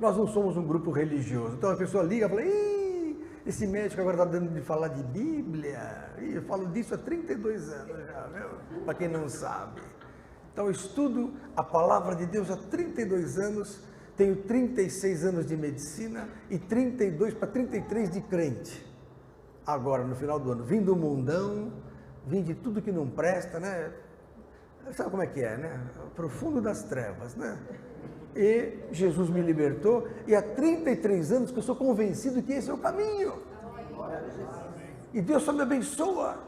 Nós não somos um grupo religioso. Então a pessoa liga e fala, esse médico agora está dando de falar de Bíblia. Eu falo disso há 32 anos já, viu? Para quem não sabe. Então eu estudo a palavra de Deus há 32 anos, tenho 36 anos de medicina e 32 para 33 de crente. Agora, no final do ano, vim do mundão, vim de tudo que não presta, né? Sabe como é que é, né? Profundo das trevas, né? E Jesus me libertou, e há 33 anos que eu sou convencido que esse é o caminho. E Deus só me abençoa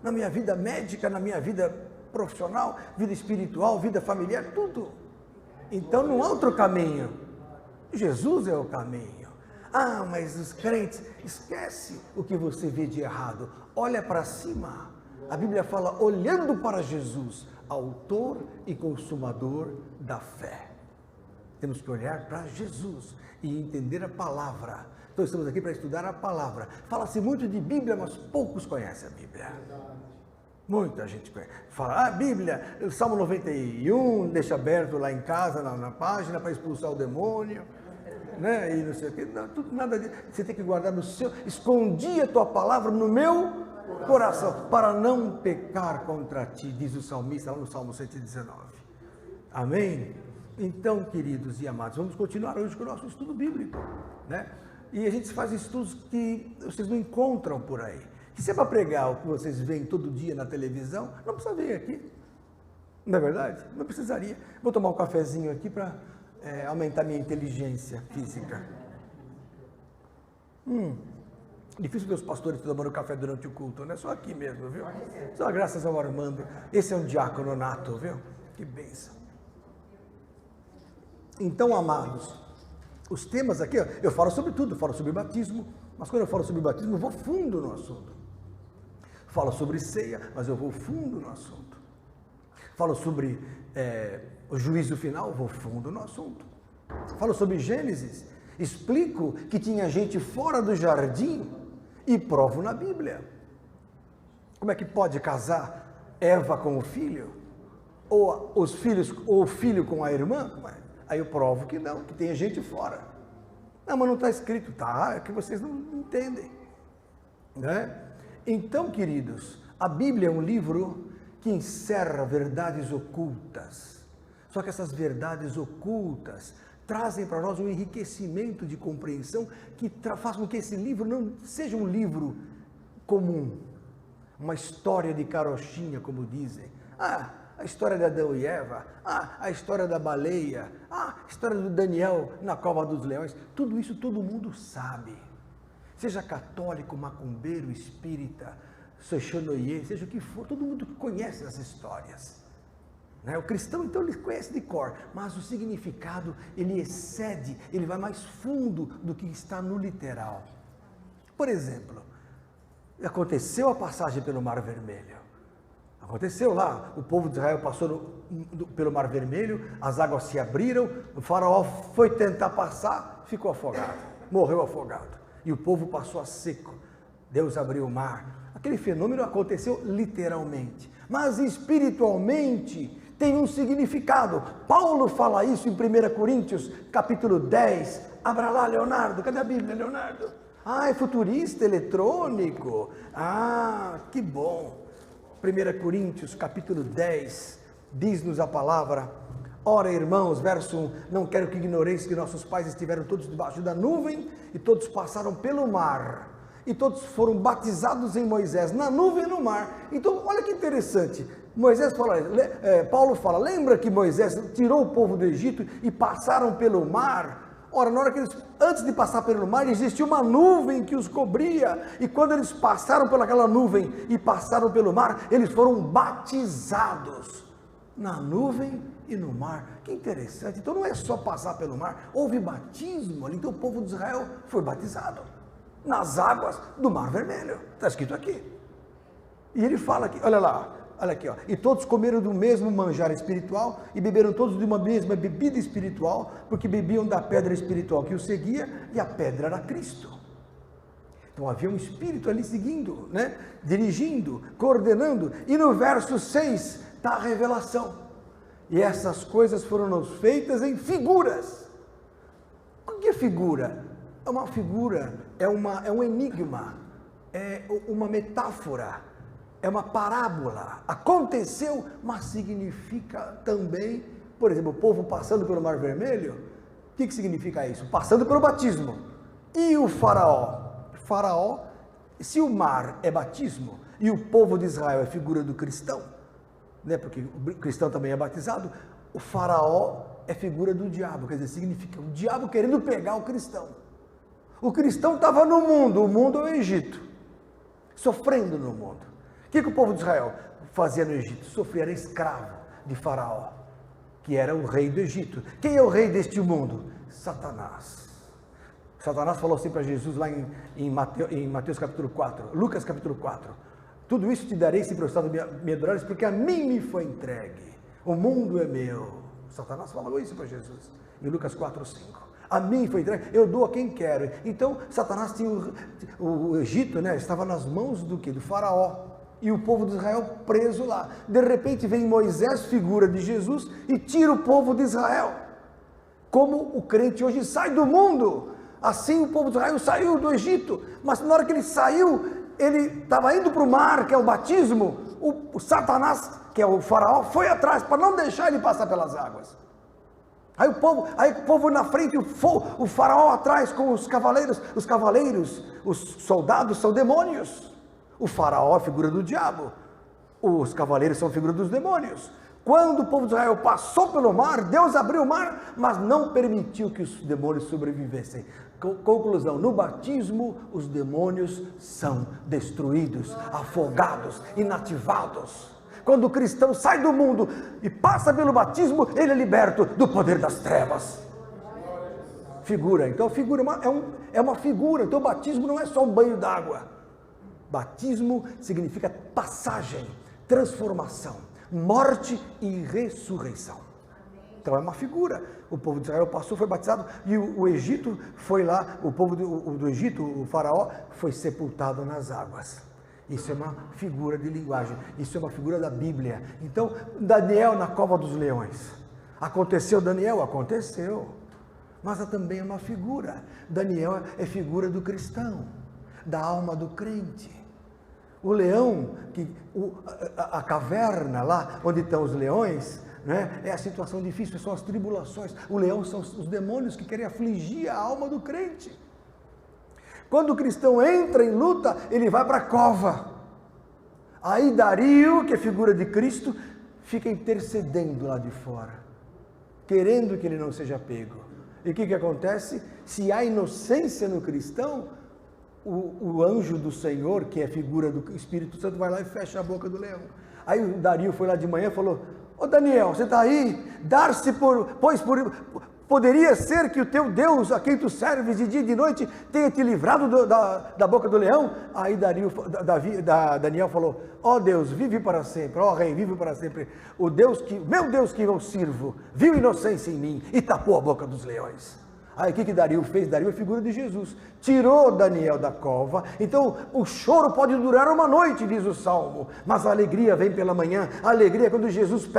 na minha vida médica, na minha vida profissional, vida espiritual, vida familiar, tudo. Então não há outro caminho. Jesus é o caminho. Ah, mas os crentes, esquece o que você vê de errado. Olha para cima. A Bíblia fala, olhando para Jesus, autor e consumador da fé. Temos que olhar para Jesus e entender a palavra. Então estamos aqui para estudar a palavra. Fala-se muito de Bíblia, mas poucos conhecem a Bíblia. Muita gente conhece. Fala, Bíblia, o Salmo 91, deixa aberto lá em casa, na página, para expulsar o demônio, né? E não sei o quê. Não, tudo, nada disso. Você tem que guardar no seu... Escondi a tua palavra no meu coração, para não pecar contra ti, diz o salmista lá no Salmo 119. Amém? Então, queridos e amados, vamos continuar hoje com o nosso estudo bíblico, né? E a gente faz estudos que vocês não encontram por aí. Que se é para pregar o que vocês veem todo dia na televisão, não precisa vir aqui. Não é verdade? Não precisaria. Vou tomar um cafezinho aqui para aumentar minha inteligência física. Difícil ver os pastores tomando café durante o culto, não é só aqui mesmo, viu? Só graças ao Armando. Esse é um diácono nato, viu? Que bênção. Então, amados, os temas aqui, eu falo sobre tudo, falo sobre batismo, mas quando eu falo sobre batismo, eu vou fundo no assunto. Falo sobre ceia, mas eu vou fundo no assunto. Falo sobre o juízo final, vou fundo no assunto. Falo sobre Gênesis, explico que tinha gente fora do jardim e provo na Bíblia. Como é que pode casar Eva com o filho? Ou os filhos, ou o filho com a irmã? Aí eu provo que não, que tem gente fora. Não, mas não está escrito. Tá, é que vocês não entendem, né? Então, queridos, a Bíblia é um livro que encerra verdades ocultas. Só que essas verdades ocultas trazem para nós um enriquecimento de compreensão que faz com que esse livro não seja um livro comum, uma história de carochinha, como dizem. A história de Adão e Eva, a história da baleia, a história do Daniel na cova dos leões, tudo isso todo mundo sabe. Seja católico, macumbeiro, espírita, soxonoye, seja o que for, todo mundo conhece as histórias. Né? O cristão, então, ele conhece de cor, mas o significado, ele excede, ele vai mais fundo do que está no literal. Por exemplo, aconteceu a passagem pelo Mar Vermelho. Aconteceu lá, o povo de Israel passou pelo Mar Vermelho, as águas se abriram, o faraó foi tentar passar, ficou afogado, morreu afogado. E o povo passou a seco. Deus abriu o mar. Aquele fenômeno aconteceu literalmente, mas espiritualmente tem um significado. Paulo fala isso em 1 Coríntios, capítulo 10. Abra lá, Leonardo, cadê a Bíblia, Leonardo? É futurista, eletrônico. Que bom. 1 Coríntios, capítulo 10, diz-nos a palavra: ora, irmãos, verso 1, não quero que ignoreis que nossos pais estiveram todos debaixo da nuvem, e todos passaram pelo mar, e todos foram batizados em Moisés, na nuvem e no mar. Então, olha que interessante, Paulo fala, lembra que Moisés tirou o povo do Egito e passaram pelo mar? Ora, na hora que antes de passar pelo mar, existia uma nuvem que os cobria, e quando eles passaram pelaquela nuvem e passaram pelo mar, eles foram batizados na nuvem e no mar. Que interessante. Então não é só passar pelo mar, houve batismo ali. Então o povo de Israel foi batizado nas águas do Mar Vermelho, está escrito aqui. E ele fala aqui, olha lá, olha aqui, ó. E todos comeram do mesmo manjar espiritual e beberam todos de uma mesma bebida espiritual, porque bebiam da pedra espiritual que os seguia, e a pedra era Cristo. Então havia um espírito ali seguindo, né? Dirigindo, coordenando. E no verso 6 está a revelação. E essas coisas foram nos feitas em figuras. O que é figura? É uma figura, é um enigma, é uma metáfora, é uma parábola. Aconteceu, mas significa também, por exemplo, o povo passando pelo Mar Vermelho. O que significa isso? Passando pelo batismo. E o faraó? Faraó, se o mar é batismo e o povo de Israel é figura do cristão, né? Porque o cristão também é batizado, o faraó é figura do diabo, quer dizer, significa o diabo querendo pegar o cristão. O cristão estava no mundo, o mundo é o Egito, sofrendo no mundo. O que o povo de Israel fazia no Egito? Sofria, era escravo de faraó, que era o rei do Egito. Quem é o rei deste mundo? Satanás. Satanás falou assim para Jesus lá em Mateus capítulo 4, Lucas capítulo 4. Tudo isso te darei se prostado me adorares, porque a mim me foi entregue. O mundo é meu. Satanás falou isso para Jesus, em Lucas 4, 5. A mim foi entregue, eu dou a quem quero. Então, Satanás tinha o Egito, né, estava nas mãos do quê? Do faraó. E o povo de Israel preso lá. De repente vem Moisés, figura de Jesus, e tira o povo de Israel. Como o crente hoje sai do mundo, assim o povo de Israel saiu do Egito. Mas na hora que ele saiu, ele estava indo para o mar, que é o batismo. O Satanás, que é o faraó, foi atrás para não deixar ele passar pelas águas. Aí o povo na frente, o faraó atrás com os cavaleiros, os soldados são demônios. O faraó é figura do diabo, os cavaleiros são figura dos demônios. Quando o povo de Israel passou pelo mar, Deus abriu o mar, mas não permitiu que os demônios sobrevivessem. Conclusão, no batismo os demônios são destruídos, afogados, inativados. Quando o cristão sai do mundo e passa pelo batismo, ele é liberto do poder das trevas. Figura, então figura é uma figura, então o batismo não é só um banho d'água. Batismo significa passagem, transformação, morte e ressurreição. Então é uma figura. O povo de Israel passou, foi batizado, e o Egito foi lá, o povo do Egito, o faraó, foi sepultado nas águas. Isso é uma figura de linguagem, isso é uma figura da Bíblia. Então, Daniel na cova dos leões. Aconteceu Daniel? Aconteceu. Mas também é uma figura. Daniel é figura do cristão, da alma do crente. O leão, a caverna lá onde estão os leões, né, é a situação difícil, são as tribulações. O leão são os demônios que querem afligir a alma do crente. Quando o cristão entra em luta, ele vai para a cova. Aí Dario, que é figura de Cristo, fica intercedendo lá de fora, querendo que ele não seja pego. E o que acontece? Se há inocência no cristão, o anjo do Senhor, que é figura do Espírito Santo, vai lá e fecha a boca do leão. Aí o Dario foi lá de manhã e falou: ô Daniel, você está aí? Poderia ser que o teu Deus, a quem tu serves de dia e de noite, tenha te livrado da boca do leão? Aí Daniel falou: ó Deus, vive para sempre, ó Rei, vive para sempre. Meu Deus que eu sirvo, viu inocência em mim e tapou a boca dos leões. Aí o que Dario fez? Dario é figura de Jesus, tirou Daniel da cova. Então o choro pode durar uma noite, diz o Salmo, mas a alegria vem pela manhã. A alegria é quando Jesus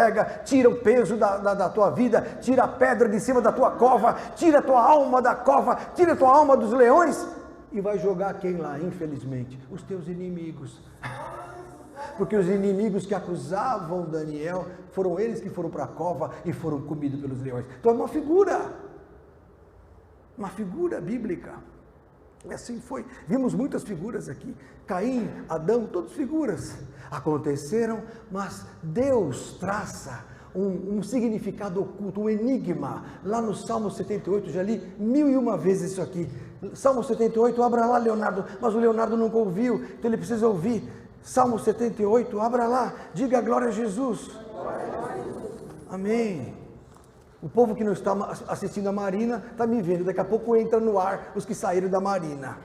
tira o peso da tua vida, tira a pedra de cima da tua cova, tira a tua alma da cova, tira a tua alma dos leões e vai jogar quem lá? Infelizmente, os teus inimigos. Porque os inimigos que acusavam Daniel, foram eles que foram para a cova e foram comidos pelos leões. Então é uma figura bíblica. E assim foi. Vimos muitas figuras aqui. Caim, Adão, todas figuras. Aconteceram, mas Deus traça um significado oculto, um enigma. Lá no Salmo 78, já li 1001 vezes isso aqui. Salmo 78, abra lá, Leonardo. Mas o Leonardo nunca ouviu, então ele precisa ouvir. Salmo 78, abra lá, diga glória a Jesus. Amém. O povo que não está assistindo a Marina está me vendo, daqui a pouco entra no ar os que saíram da Marina.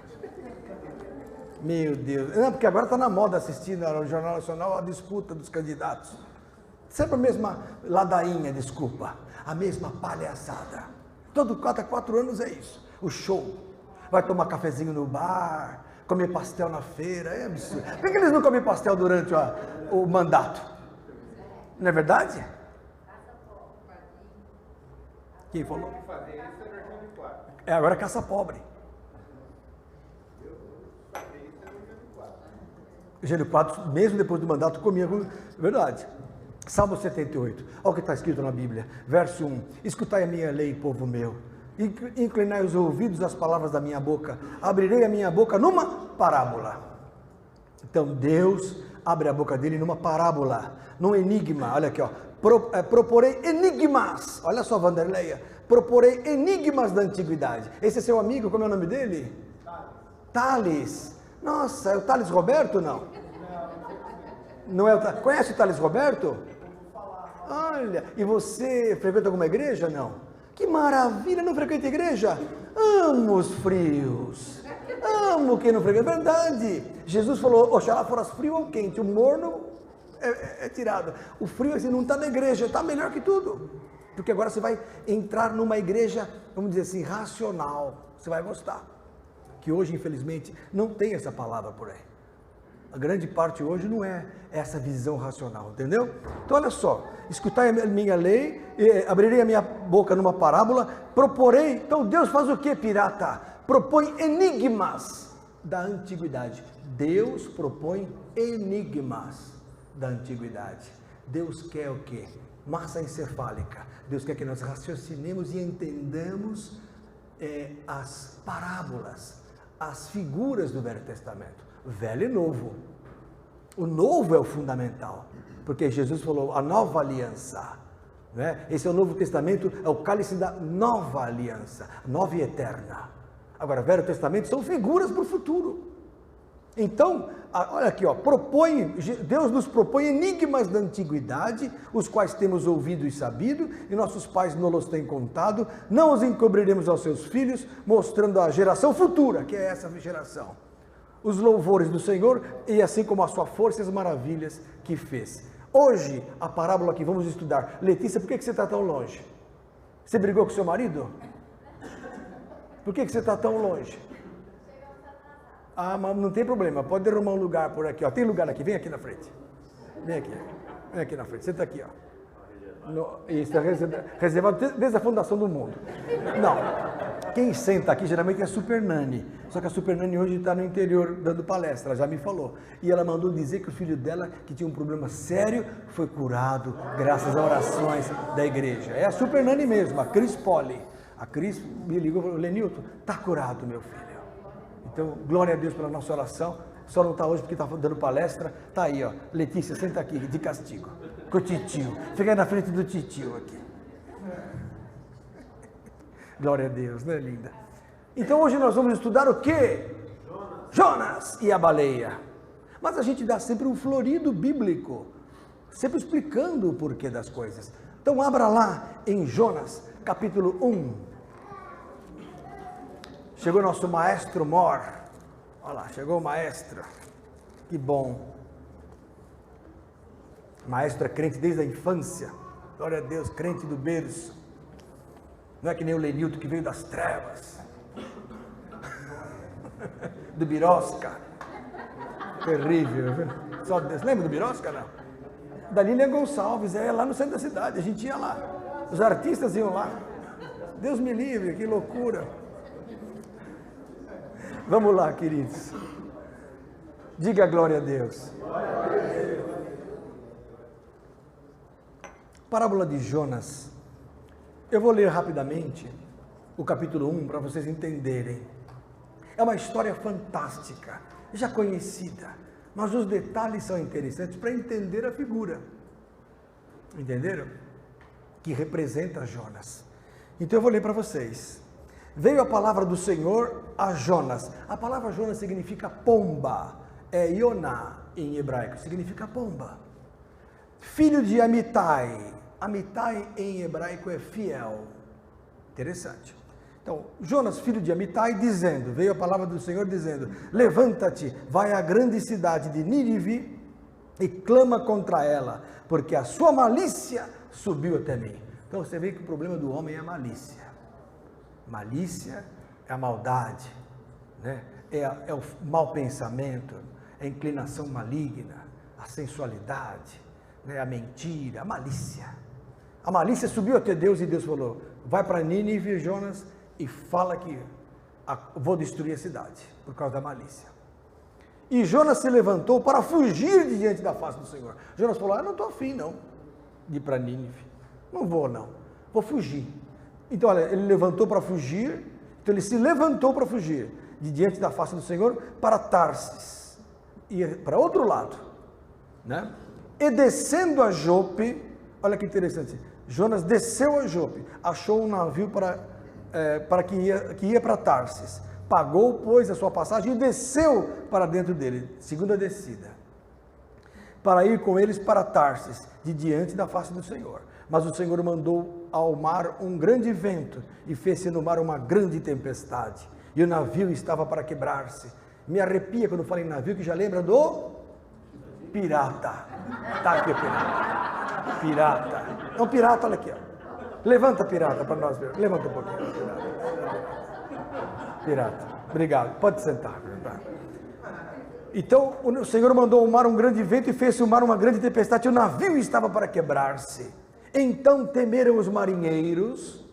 Meu Deus, não, porque agora está na moda assistir no Jornal Nacional a disputa dos candidatos. Sempre a mesma ladainha, desculpa, a mesma palhaçada. Cada 4 anos é isso, o show. Vai tomar cafezinho no bar, comer pastel na feira, é absurdo. Por que eles não comem pastel durante o mandato? Não é verdade? Quem falou? Agora caça pobre. Gênesis 4, mesmo depois do mandato, comia. Verdade. Salmo 78. Olha o que está escrito na Bíblia. Verso 1. Escutai a minha lei, povo meu. Inclinai os ouvidos às palavras da minha boca. Abrirei a minha boca numa parábola. Então Deus abre a boca dele numa parábola, num enigma. Olha aqui, ó. Proporei enigmas. Olha só, Vanderleia. Proporei enigmas da antiguidade. Esse é seu amigo, como é o nome dele? Thales. Nossa, é o Thales Roberto, não? Não é o Thales. Conhece o Thales Roberto? Olha, e você frequenta alguma igreja? Não. Que maravilha, não frequenta igreja? Amo os frios. Amo quem não frequenta. É verdade. Jesus falou, oxalá foras frio ou quente, o morno é tirado. O frio assim, não está na igreja, está melhor que tudo. Porque agora você vai entrar numa igreja, vamos dizer assim, racional. Você vai gostar. Que hoje, infelizmente, não tem essa palavra por aí. A grande parte hoje não é essa visão racional, entendeu? Então, olha só, escutai a minha lei, abrirei a minha boca numa parábola, proporei. Então, Deus faz o que, pirata? Propõe enigmas da antiguidade. Deus propõe enigmas da antiguidade. Deus quer o quê? Massa encefálica. Deus quer que nós raciocinemos e entendamos as parábolas, as figuras do Velho Testamento, velho e novo. O novo é o fundamental, porque Jesus falou a nova aliança, né? Esse é o Novo Testamento, é o cálice da nova aliança, nova e eterna. Agora, o Velho Testamento são figuras para o futuro. Então, olha aqui, ó, Deus nos propõe enigmas da antiguidade, os quais temos ouvido e sabido, e nossos pais não os têm contado, não os encobriremos aos seus filhos, mostrando a geração futura, que é essa geração, os louvores do Senhor, e assim como a sua força e as maravilhas que fez. Hoje, a parábola que vamos estudar. Letícia, por que você está tão longe? Você brigou com seu marido? Por que você está tão longe? Ah, mas não tem problema, pode arrumar um lugar por aqui, ó. Tem lugar aqui, vem aqui na frente. Vem aqui na frente, senta aqui, ó. Isso é reservado desde a fundação do mundo. Não, quem senta aqui geralmente é a Super Nani, só que a Super Nani hoje está no interior dando palestra, ela já me falou. E ela mandou dizer que o filho dela, que tinha um problema sério, foi curado graças a orações da igreja. É a Super Nani mesmo, a Cris Poli. A Cris me ligou e falou, Lenilton, está curado, meu filho. Então, glória a Deus pela nossa oração. Só não está hoje porque está dando palestra. Está aí, ó. Letícia, senta aqui, de castigo. Com o titio. Fica na frente do titio aqui. Glória a Deus, né, linda? Então, hoje nós vamos estudar o quê? Jonas e a baleia. Mas a gente dá sempre um florido bíblico. Sempre explicando o porquê das coisas. Então, abra lá em Jonas, capítulo 1. Chegou nosso maestro Mor. Olha lá, chegou o maestro. Que bom. Maestro é crente desde a infância. Glória a Deus, crente do berço. Não é que nem o Lenilton que veio das trevas. Do Birosca. Terrível. Só Deus. Lembra do Birosca, não? Da Lilian Gonçalves, lá no centro da cidade. A gente ia lá. Os artistas iam lá. Deus me livre, que loucura. Vamos lá, queridos. Diga glória a Deus. Parábola de Jonas. Eu vou ler rapidamente o capítulo 1 para vocês entenderem. É uma história fantástica, já conhecida, mas os detalhes são interessantes para entender a figura. Entenderam? Que representa Jonas. Então eu vou ler para vocês. Veio a palavra do Senhor a Jonas. A palavra Jonas significa pomba. É Yoná em hebraico, significa pomba. Filho de Amitai. Amitai em hebraico é fiel. Interessante. Então, Jonas, filho de Amitai, dizendo, veio a palavra do Senhor dizendo, levanta-te, vai à grande cidade de Nínive e clama contra ela, porque a sua malícia subiu até mim. Então você vê que o problema do homem é a malícia. Malícia é a maldade, né? É o mau pensamento, é a inclinação maligna, a sensualidade, né? A mentira, a malícia. A malícia subiu até Deus e Deus falou, vai para Nínive, Jonas, e fala que vou destruir a cidade, por causa da malícia. E Jonas se levantou para fugir de diante da face do Senhor. Jonas falou, não estou afim não, de ir para Nínive, não vou não, vou fugir. Então olha, ele levantou para fugir, então ele se levantou para fugir de diante da face do Senhor para Tarsis, e para outro lado, né? E descendo a Jope, olha que interessante, Jonas desceu a Jope, achou um navio que ia para Tarsis, pagou, pois, a sua passagem e desceu para dentro dele, segunda descida, para ir com eles para Tarsis, de diante da face do Senhor. Mas o Senhor mandou ao mar um grande vento e fez-se no mar uma grande tempestade, e o navio estava para quebrar-se. Me arrepia quando falo em navio, que já lembra do pirata. Tá aqui o pirata. Pirata. É um pirata, olha aqui, ó. Levanta, pirata, para nós ver. Levanta um pouquinho. Pirata. Obrigado. Pode sentar. Então, o Senhor mandou ao mar um grande vento e fez-se o mar uma grande tempestade, e o navio estava para quebrar-se. Então temeram os marinheiros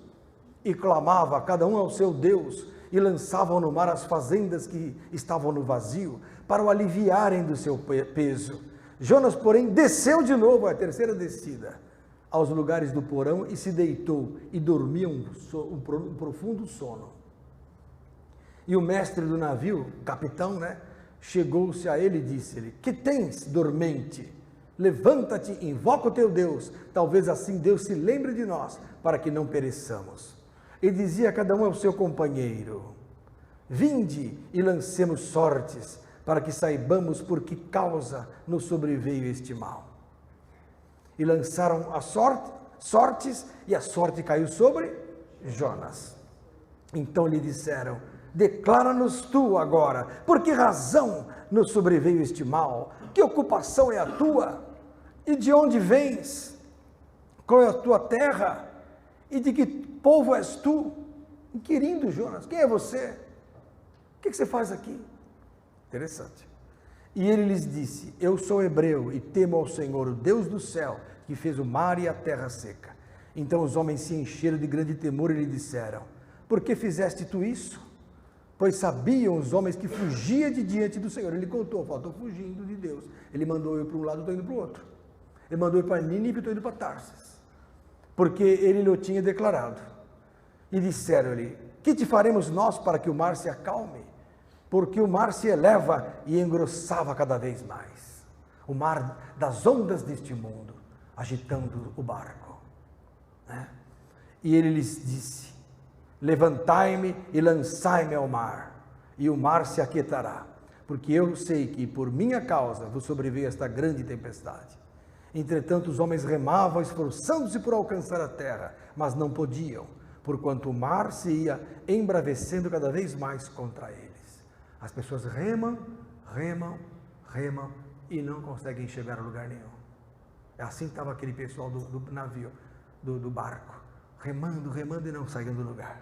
e clamava cada um ao seu Deus, e lançavam no mar as fazendas que estavam no vazio, para o aliviarem do seu peso. Jonas, porém, desceu de novo, a terceira descida, aos lugares do porão, e se deitou, e dormia um profundo sono. E o mestre do navio, capitão, né, chegou-se a ele e disse-lhe, que tens, dormente? Levanta-te, invoca o teu Deus, talvez assim Deus se lembre de nós, para que não pereçamos. E dizia a cada um ao seu companheiro, vinde e lancemos sortes, para que saibamos por que causa nos sobreveio este mal. E lançaram as sortes, e a sorte caiu sobre Jonas. Então lhe disseram, declara-nos tu agora, por que razão nos sobreveio este mal? Que ocupação é a tua? E de onde vens? Qual é a tua terra? E de que povo és tu? Inquirindo Jonas, quem é você? O que você faz aqui? Interessante. E ele lhes disse, eu sou hebreu e temo ao Senhor, o Deus do céu, que fez o mar e a terra seca. Então os homens se encheram de grande temor e lhe disseram, por que fizeste tu isso? Pois sabiam os homens que fugia de diante do Senhor. Ele contou, estou fugindo de Deus. Ele mandou eu para um lado, estou indo para o outro. Ele mandou eu para Nínive, estou indo para Tarsis. Porque ele lhe tinha declarado. E disseram-lhe, que te faremos nós para que o mar se acalme? Porque o mar se eleva e engrossava cada vez mais. O mar das ondas deste mundo, agitando o barco. Né? E ele lhes disse, levantai-me e lançai-me ao mar, e o mar se aquietará, porque eu sei que por minha causa vos sobreveio esta grande tempestade. Entretanto os homens remavam, esforçando-se por alcançar a terra, mas não podiam, porquanto o mar se ia embravecendo cada vez mais contra eles. As pessoas remam e não conseguem chegar a lugar nenhum. Assim estava aquele pessoal do navio, do barco, remando e não saindo do lugar.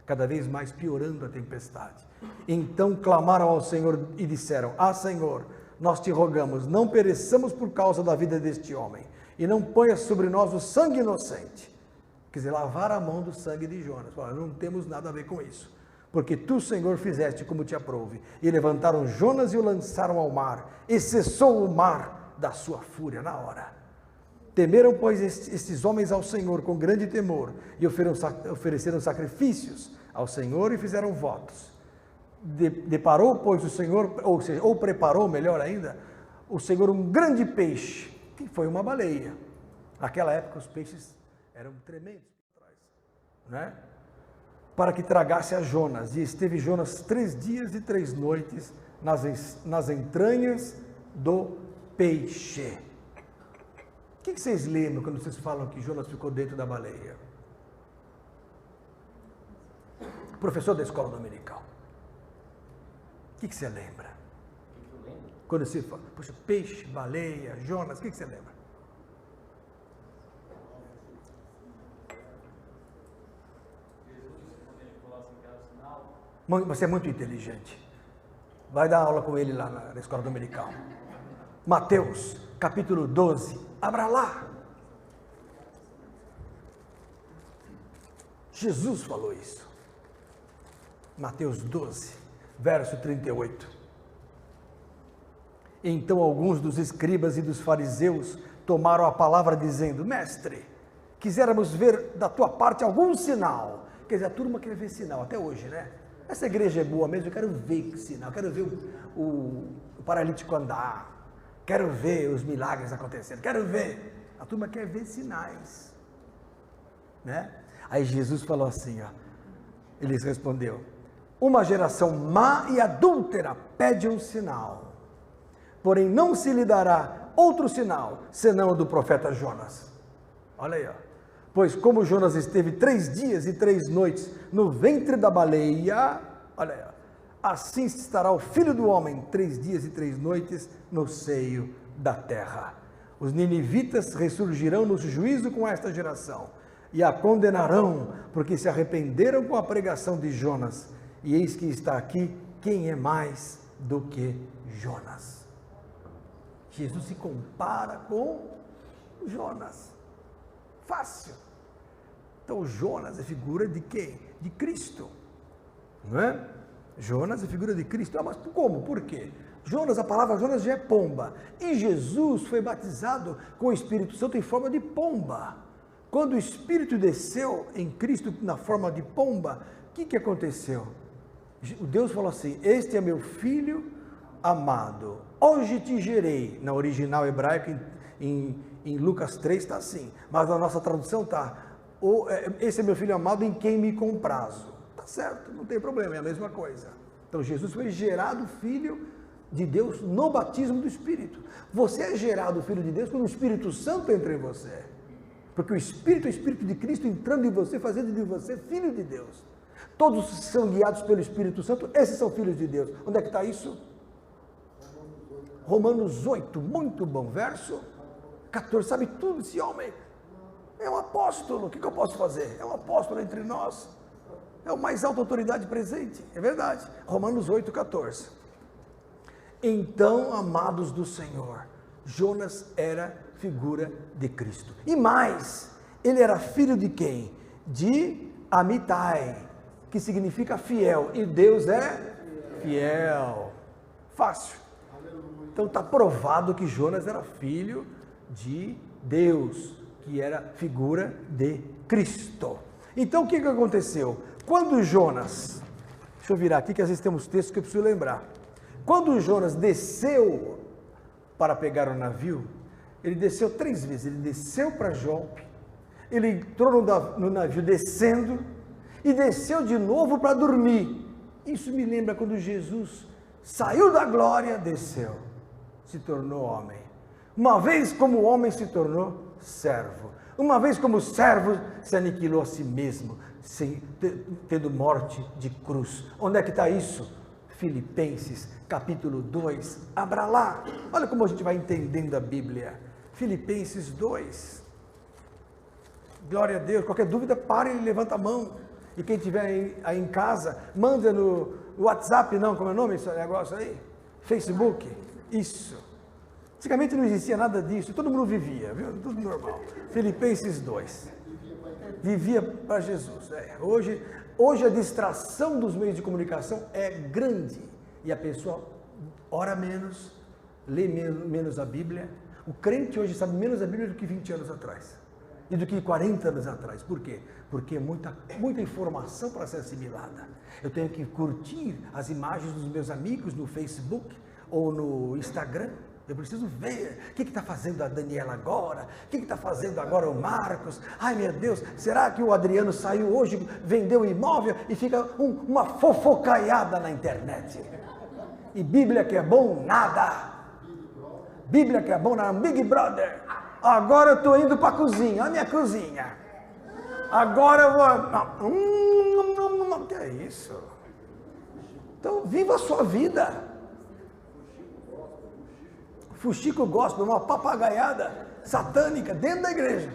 Cada vez mais piorando a tempestade. Então clamaram ao Senhor e disseram, Senhor, nós te rogamos, não pereçamos por causa da vida deste homem, e não ponhas sobre nós o sangue inocente. Quer dizer, lavar a mão do sangue de Jonas. Fala, não temos nada a ver com isso, porque tu, Senhor, fizeste como te aprouve. E levantaram Jonas e o lançaram ao mar, e cessou o mar da sua fúria na hora. Temeram, pois, estes homens ao Senhor com grande temor, e ofereceram sacrifícios ao Senhor e fizeram votos. Deparou, pois, o Senhor, ou preparou, melhor ainda, o Senhor um grande peixe, que foi uma baleia. Naquela época os peixes eram tremendos, né? Para que tragasse a Jonas. E esteve Jonas 3 dias e 3 noites nas entranhas do peixe. O que vocês lembram quando vocês falam que Jonas ficou dentro da baleia? Professor da escola dominical. O que você lembra? Quando você fala, poxa, peixe, baleia, Jonas, o que você lembra? Você é muito inteligente. Vai dar aula com ele lá na escola dominical. Mateus, capítulo 12. Abra lá. Jesus falou isso. Mateus 12, verso 38. Então alguns dos escribas e dos fariseus tomaram a palavra dizendo: Mestre, quiséramos ver da tua parte algum sinal. Quer dizer, a turma quer ver sinal, até hoje, né? Essa igreja é boa mesmo, eu quero ver sinal, quero ver o paralítico andar, quero ver os milagres acontecendo, quero ver. A turma quer ver sinais, né? Aí Jesus falou assim, ó, ele respondeu: uma geração má e adúltera pede um sinal, porém não se lhe dará outro sinal, senão o do profeta Jonas. Olha aí, ó. Pois como Jonas esteve 3 dias e 3 noites no ventre da baleia, olha aí, ó, assim estará o Filho do Homem 3 dias e 3 noites no seio da terra. Os ninivitas ressurgirão no juízo com esta geração e a condenarão, porque se arrependeram com a pregação de Jonas. E eis que está aqui quem é mais do que Jonas. Jesus se compara com Jonas. Fácil. Então Jonas é figura de quem? De Cristo. Não é? Jonas é figura de Cristo. Ah, mas como? Por quê? Jonas, a palavra Jonas já é pomba. E Jesus foi batizado com o Espírito Santo em forma de pomba. Quando o Espírito desceu em Cristo na forma de pomba, o que aconteceu? Deus falou assim: este é meu filho amado, hoje te gerei. Na original hebraica, em Lucas 3 está assim, mas na nossa tradução está: esse é meu filho amado em quem me comprazo. Está certo, não tem problema, é a mesma coisa. Então Jesus foi gerado filho de Deus no batismo do Espírito. Você é gerado filho de Deus quando o Espírito Santo entra em você. Porque o Espírito é o Espírito de Cristo entrando em você, fazendo de você filho de Deus. Todos são guiados pelo Espírito Santo, esses são filhos de Deus. Onde é que está isso? Romanos 8, muito bom, verso 14. Sabe tudo esse homem? É um apóstolo, o que eu posso fazer? É um apóstolo entre nós. É o mais alta autoridade presente, é verdade. Romanos 8, 14. Então, amados do Senhor, Jonas era figura de Cristo. E mais, ele era filho de quem? De Amitai, que significa fiel. E Deus é fiel. Fácil. Então está provado que Jonas era filho de Deus, que era figura de Cristo. Então o que aconteceu? Quando Jonas, deixa eu virar aqui que às vezes temos textos que eu preciso lembrar. Quando Jonas desceu para pegar o navio, ele desceu 3 vezes. Ele desceu para Jope, ele entrou no navio descendo e desceu de novo para dormir. Isso me lembra quando Jesus saiu da glória, desceu, se tornou homem. Uma vez como homem se tornou servo. Uma vez como servo se aniquilou a si mesmo, tendo morte de cruz. Onde é que está isso? Filipenses capítulo 2, abra lá, olha como a gente vai entendendo a Bíblia. Filipenses 2, glória a Deus. Qualquer dúvida, pare e levanta a mão. E quem estiver aí em casa, manda no WhatsApp, não, como é o nome esse negócio aí? Facebook, isso. Antigamente não existia nada disso, todo mundo vivia, viu? Tudo normal. Filipenses 2, vivia para Jesus. Hoje a distração dos meios de comunicação é grande, e a pessoa ora menos, lê menos a Bíblia. O crente hoje sabe menos a Bíblia do que 20 anos atrás, e do que 40 anos atrás. Por quê? Porque é muita informação para ser assimilada. Eu tenho que curtir as imagens dos meus amigos no Facebook ou no Instagram. Eu preciso ver o que está fazendo a Daniela agora, o que está fazendo agora o Marcos. Ai meu Deus, será que o Adriano saiu hoje, vendeu o imóvel e fica uma fofocaiada na internet? E Bíblia que é bom, nada. Bíblia que é bom, nada. Big Brother. Agora eu estou indo para a cozinha, a minha cozinha. Agora eu vou... Não, que é isso? Então viva a sua vida. Fuxico gospel, uma papagaiada satânica dentro da igreja.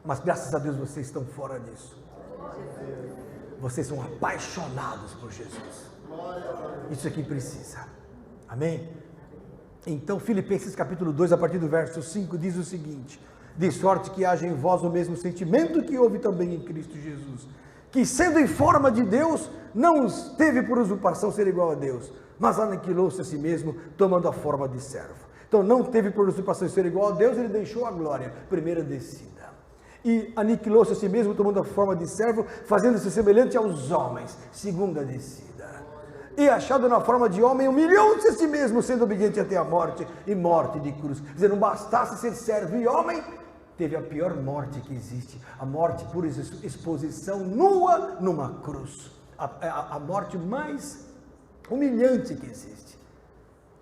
Mas graças a Deus vocês estão fora disso. Vocês são apaixonados por Jesus. Isso aqui precisa. Amém? Então Filipenses capítulo 2, a partir do verso 5, diz o seguinte: de sorte que haja em vós o mesmo sentimento que houve também em Cristo Jesus, que sendo em forma de Deus, não teve por usurpação ser igual a Deus, mas aniquilou-se a si mesmo, tomando a forma de servo. Então não teve por usurpação ser igual a Deus, ele deixou a glória, primeira descida. E aniquilou-se a si mesmo, tomando a forma de servo, fazendo-se semelhante aos homens, segunda descida. E achado na forma de homem, humilhou-se a si mesmo, sendo obediente até a morte, e morte de cruz. Quer dizer, não bastasse ser servo e homem, teve a pior morte que existe, a morte por exposição nua numa cruz. A morte mais humilhante que existe.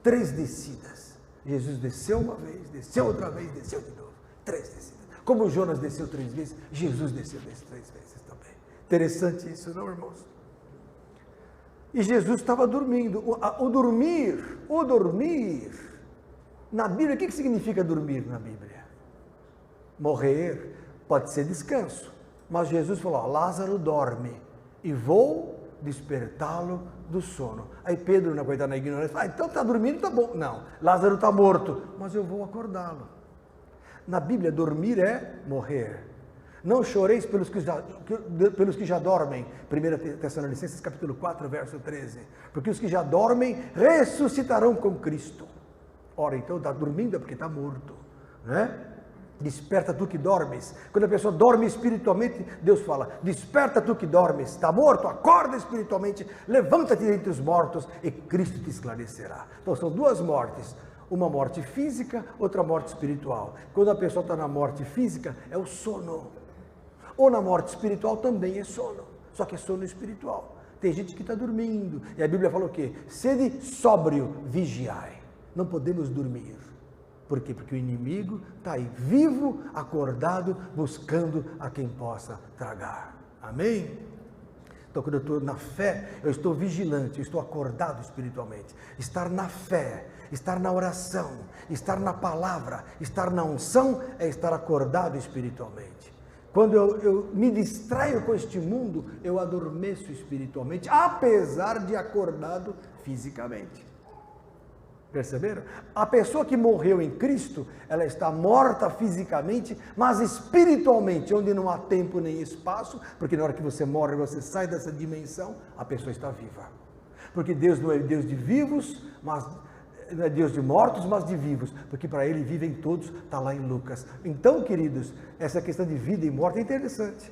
3 descidas. Jesus desceu uma vez, desceu outra vez, desceu de novo. 3 descidas. Como Jonas desceu 3 vezes, Jesus desceu 3 vezes também. Interessante isso, não, irmãos? E Jesus estava dormindo. O dormir, na Bíblia, o que significa dormir na Bíblia? Morrer, pode ser descanso. Mas Jesus falou, ó, Lázaro dorme e vou despertá-lo do sono. Aí Pedro, na coitada, na ignorância, então está dormindo, tá bom. Não, Lázaro está morto, mas eu vou acordá-lo. Na Bíblia, dormir é morrer. Não choreis pelos que já dormem. 1 Tessalonicenses capítulo 4, verso 13. Porque os que já dormem ressuscitarão com Cristo. Ora, então está dormindo é porque está morto, né? Desperta tu que dormes. Quando a pessoa dorme espiritualmente, Deus fala, desperta tu que dormes, está morto, acorda espiritualmente, levanta-te dentre os mortos e Cristo te esclarecerá. Então são 2 mortes, uma morte física, outra morte espiritual. Quando a pessoa está na morte física, é o sono. Ou na morte espiritual também é sono, só que é sono espiritual. Tem gente que está dormindo, e a Bíblia fala o quê? Sede sóbrio, vigiai. Não podemos dormir. Por quê? Porque o inimigo está aí, vivo, acordado, buscando a quem possa tragar. Amém? Então, quando eu estou na fé, eu estou vigilante, eu estou acordado espiritualmente. Estar na fé, estar na oração, estar na palavra, estar na unção, é estar acordado espiritualmente. Quando eu me distraio com este mundo, eu adormeço espiritualmente, apesar de acordado fisicamente. Perceberam? A pessoa que morreu em Cristo, ela está morta fisicamente, mas espiritualmente, onde não há tempo nem espaço, porque na hora que você morre, você sai dessa dimensão, a pessoa está viva. Porque Deus não é Deus de vivos, mas não é Deus de mortos, mas de vivos, porque para Ele vivem todos, está lá em Lucas. Então, queridos, essa questão de vida e morte é interessante.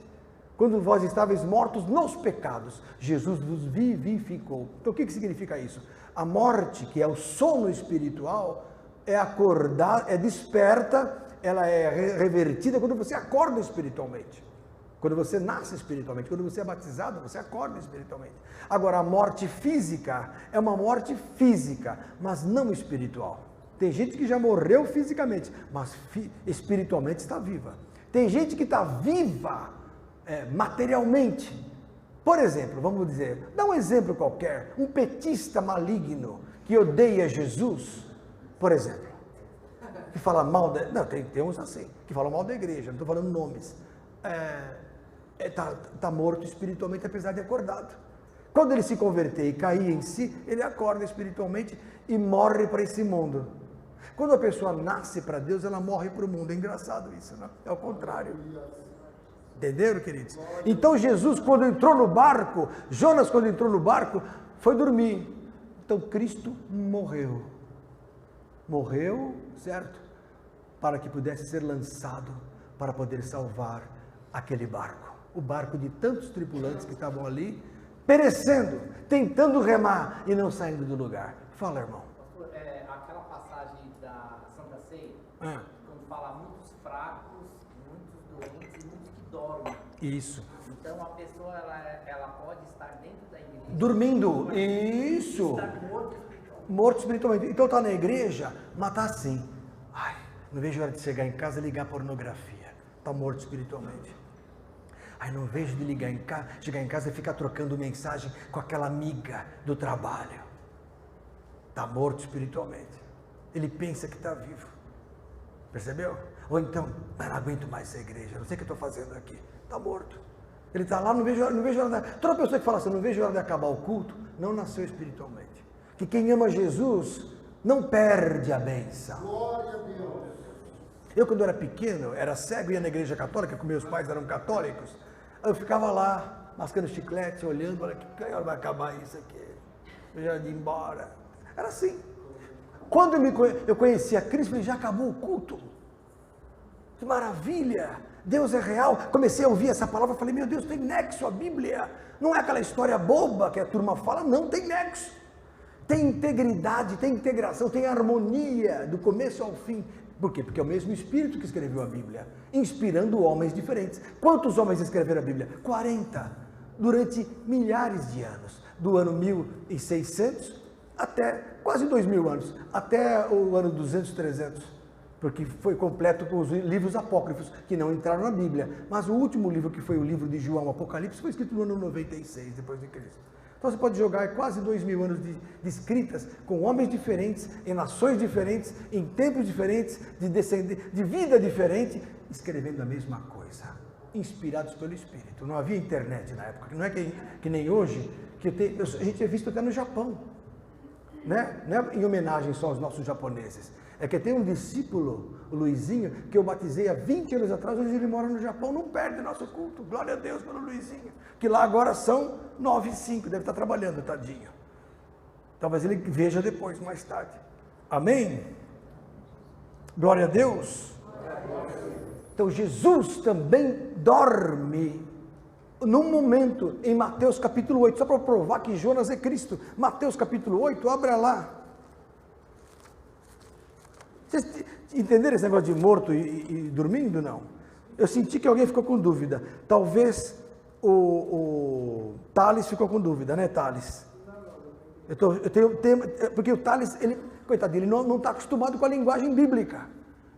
Quando vós estáveis mortos nos pecados, Jesus vos vivificou. Então, o que significa isso? A morte, que é o sono espiritual, é acordar, é desperta, ela é revertida quando você acorda espiritualmente. Quando você nasce espiritualmente, quando você é batizado, você acorda espiritualmente. Agora, a morte física é uma morte física, mas não espiritual. Tem gente que já morreu fisicamente, mas espiritualmente está viva. Tem gente que está viva materialmente. Por exemplo, vamos dizer, dá um exemplo qualquer, um petista maligno que odeia Jesus, por exemplo, que fala mal da... Não, tem uns assim, que falam mal da igreja, não estou falando nomes. Está morto espiritualmente, apesar de acordado. Quando ele se converter e cair em si, ele acorda espiritualmente e morre para esse mundo. Quando a pessoa nasce para Deus, ela morre para o mundo. É engraçado isso, não? É o contrário. Entenderam, queridos? Então Jesus, quando entrou no barco, Jonas, quando entrou no barco, foi dormir. Então Cristo morreu. Morreu, certo? Para que pudesse ser lançado, para poder salvar aquele barco. O barco de tantos tripulantes que estavam ali, perecendo, tentando remar e não saindo do lugar. Fala, irmão. Aquela passagem da Santa Ceia, quando fala muitos fracos, muitos doentes e muitos que dormem. Isso. Então a pessoa ela pode estar dentro da igreja. Dormindo. Isso. Estar morto espiritualmente. Morto espiritualmente. Então está na igreja, mas está assim. Ai, não vejo a hora de chegar em casa e ligar pornografia. Está morto espiritualmente. Ai, não vejo de chegar em casa e ficar trocando mensagem com aquela amiga do trabalho. Está morto espiritualmente. Ele pensa que está vivo. Percebeu? Ou então, não aguento mais essa igreja, não sei o que eu estou fazendo aqui. Está morto. Ele está lá, não vejo hora de... Toda pessoa que fala assim, não vejo hora de acabar o culto, não nasceu espiritualmente. Que quem ama Jesus não perde a bênção. Glória a Deus. Eu, quando era pequeno, era cego, ia na igreja católica, que meus pais eram católicos, eu ficava lá, mascando chiclete, olhando, olha que hora vai acabar isso aqui, eu já ia embora. Era assim. Quando eu conheci a Cristo, falei, já acabou o culto. Que maravilha, Deus é real. Comecei a ouvir essa palavra, falei, meu Deus, tem nexo a Bíblia. Não é aquela história boba que a turma fala, não, tem nexo. Tem integridade, tem integração, tem harmonia do começo ao fim. Por quê? Porque é o mesmo Espírito que escreveu a Bíblia, inspirando homens diferentes. Quantos homens escreveram a Bíblia? 40, durante milhares de anos, do ano 1600 até quase 2000 anos, até o ano 200, 300, porque foi completo com os livros apócrifos, que não entraram na Bíblia. Mas o último livro, que foi o livro de João, Apocalipse, foi escrito no ano 96, depois de Cristo. Então você pode jogar quase 2000 anos de escritas, com homens diferentes, em nações diferentes, em tempos diferentes, de vida diferente, escrevendo a mesma coisa, inspirados pelo Espírito. Não havia internet na época, não é que nem hoje, que a gente é visto até no Japão, né? Não é em homenagem só aos nossos japoneses. É que tem um discípulo, o Luizinho, que eu batizei há 20 anos atrás, hoje ele mora no Japão, não perde nosso culto, glória a Deus pelo Luizinho, que lá agora são 9h05, deve estar trabalhando, tadinho. Talvez ele veja depois, mais tarde. Amém? Glória a Deus. Então Jesus também dorme, num momento, em Mateus capítulo 8, só para provar que Jonas é Cristo. Mateus capítulo 8, abra lá. Vocês entenderam esse negócio de morto e dormindo? Não. Eu senti que alguém ficou com dúvida. Talvez o Thales ficou com dúvida, né, Thales? Eu tenho tema, porque o Thales, coitado, ele não está acostumado com a linguagem bíblica.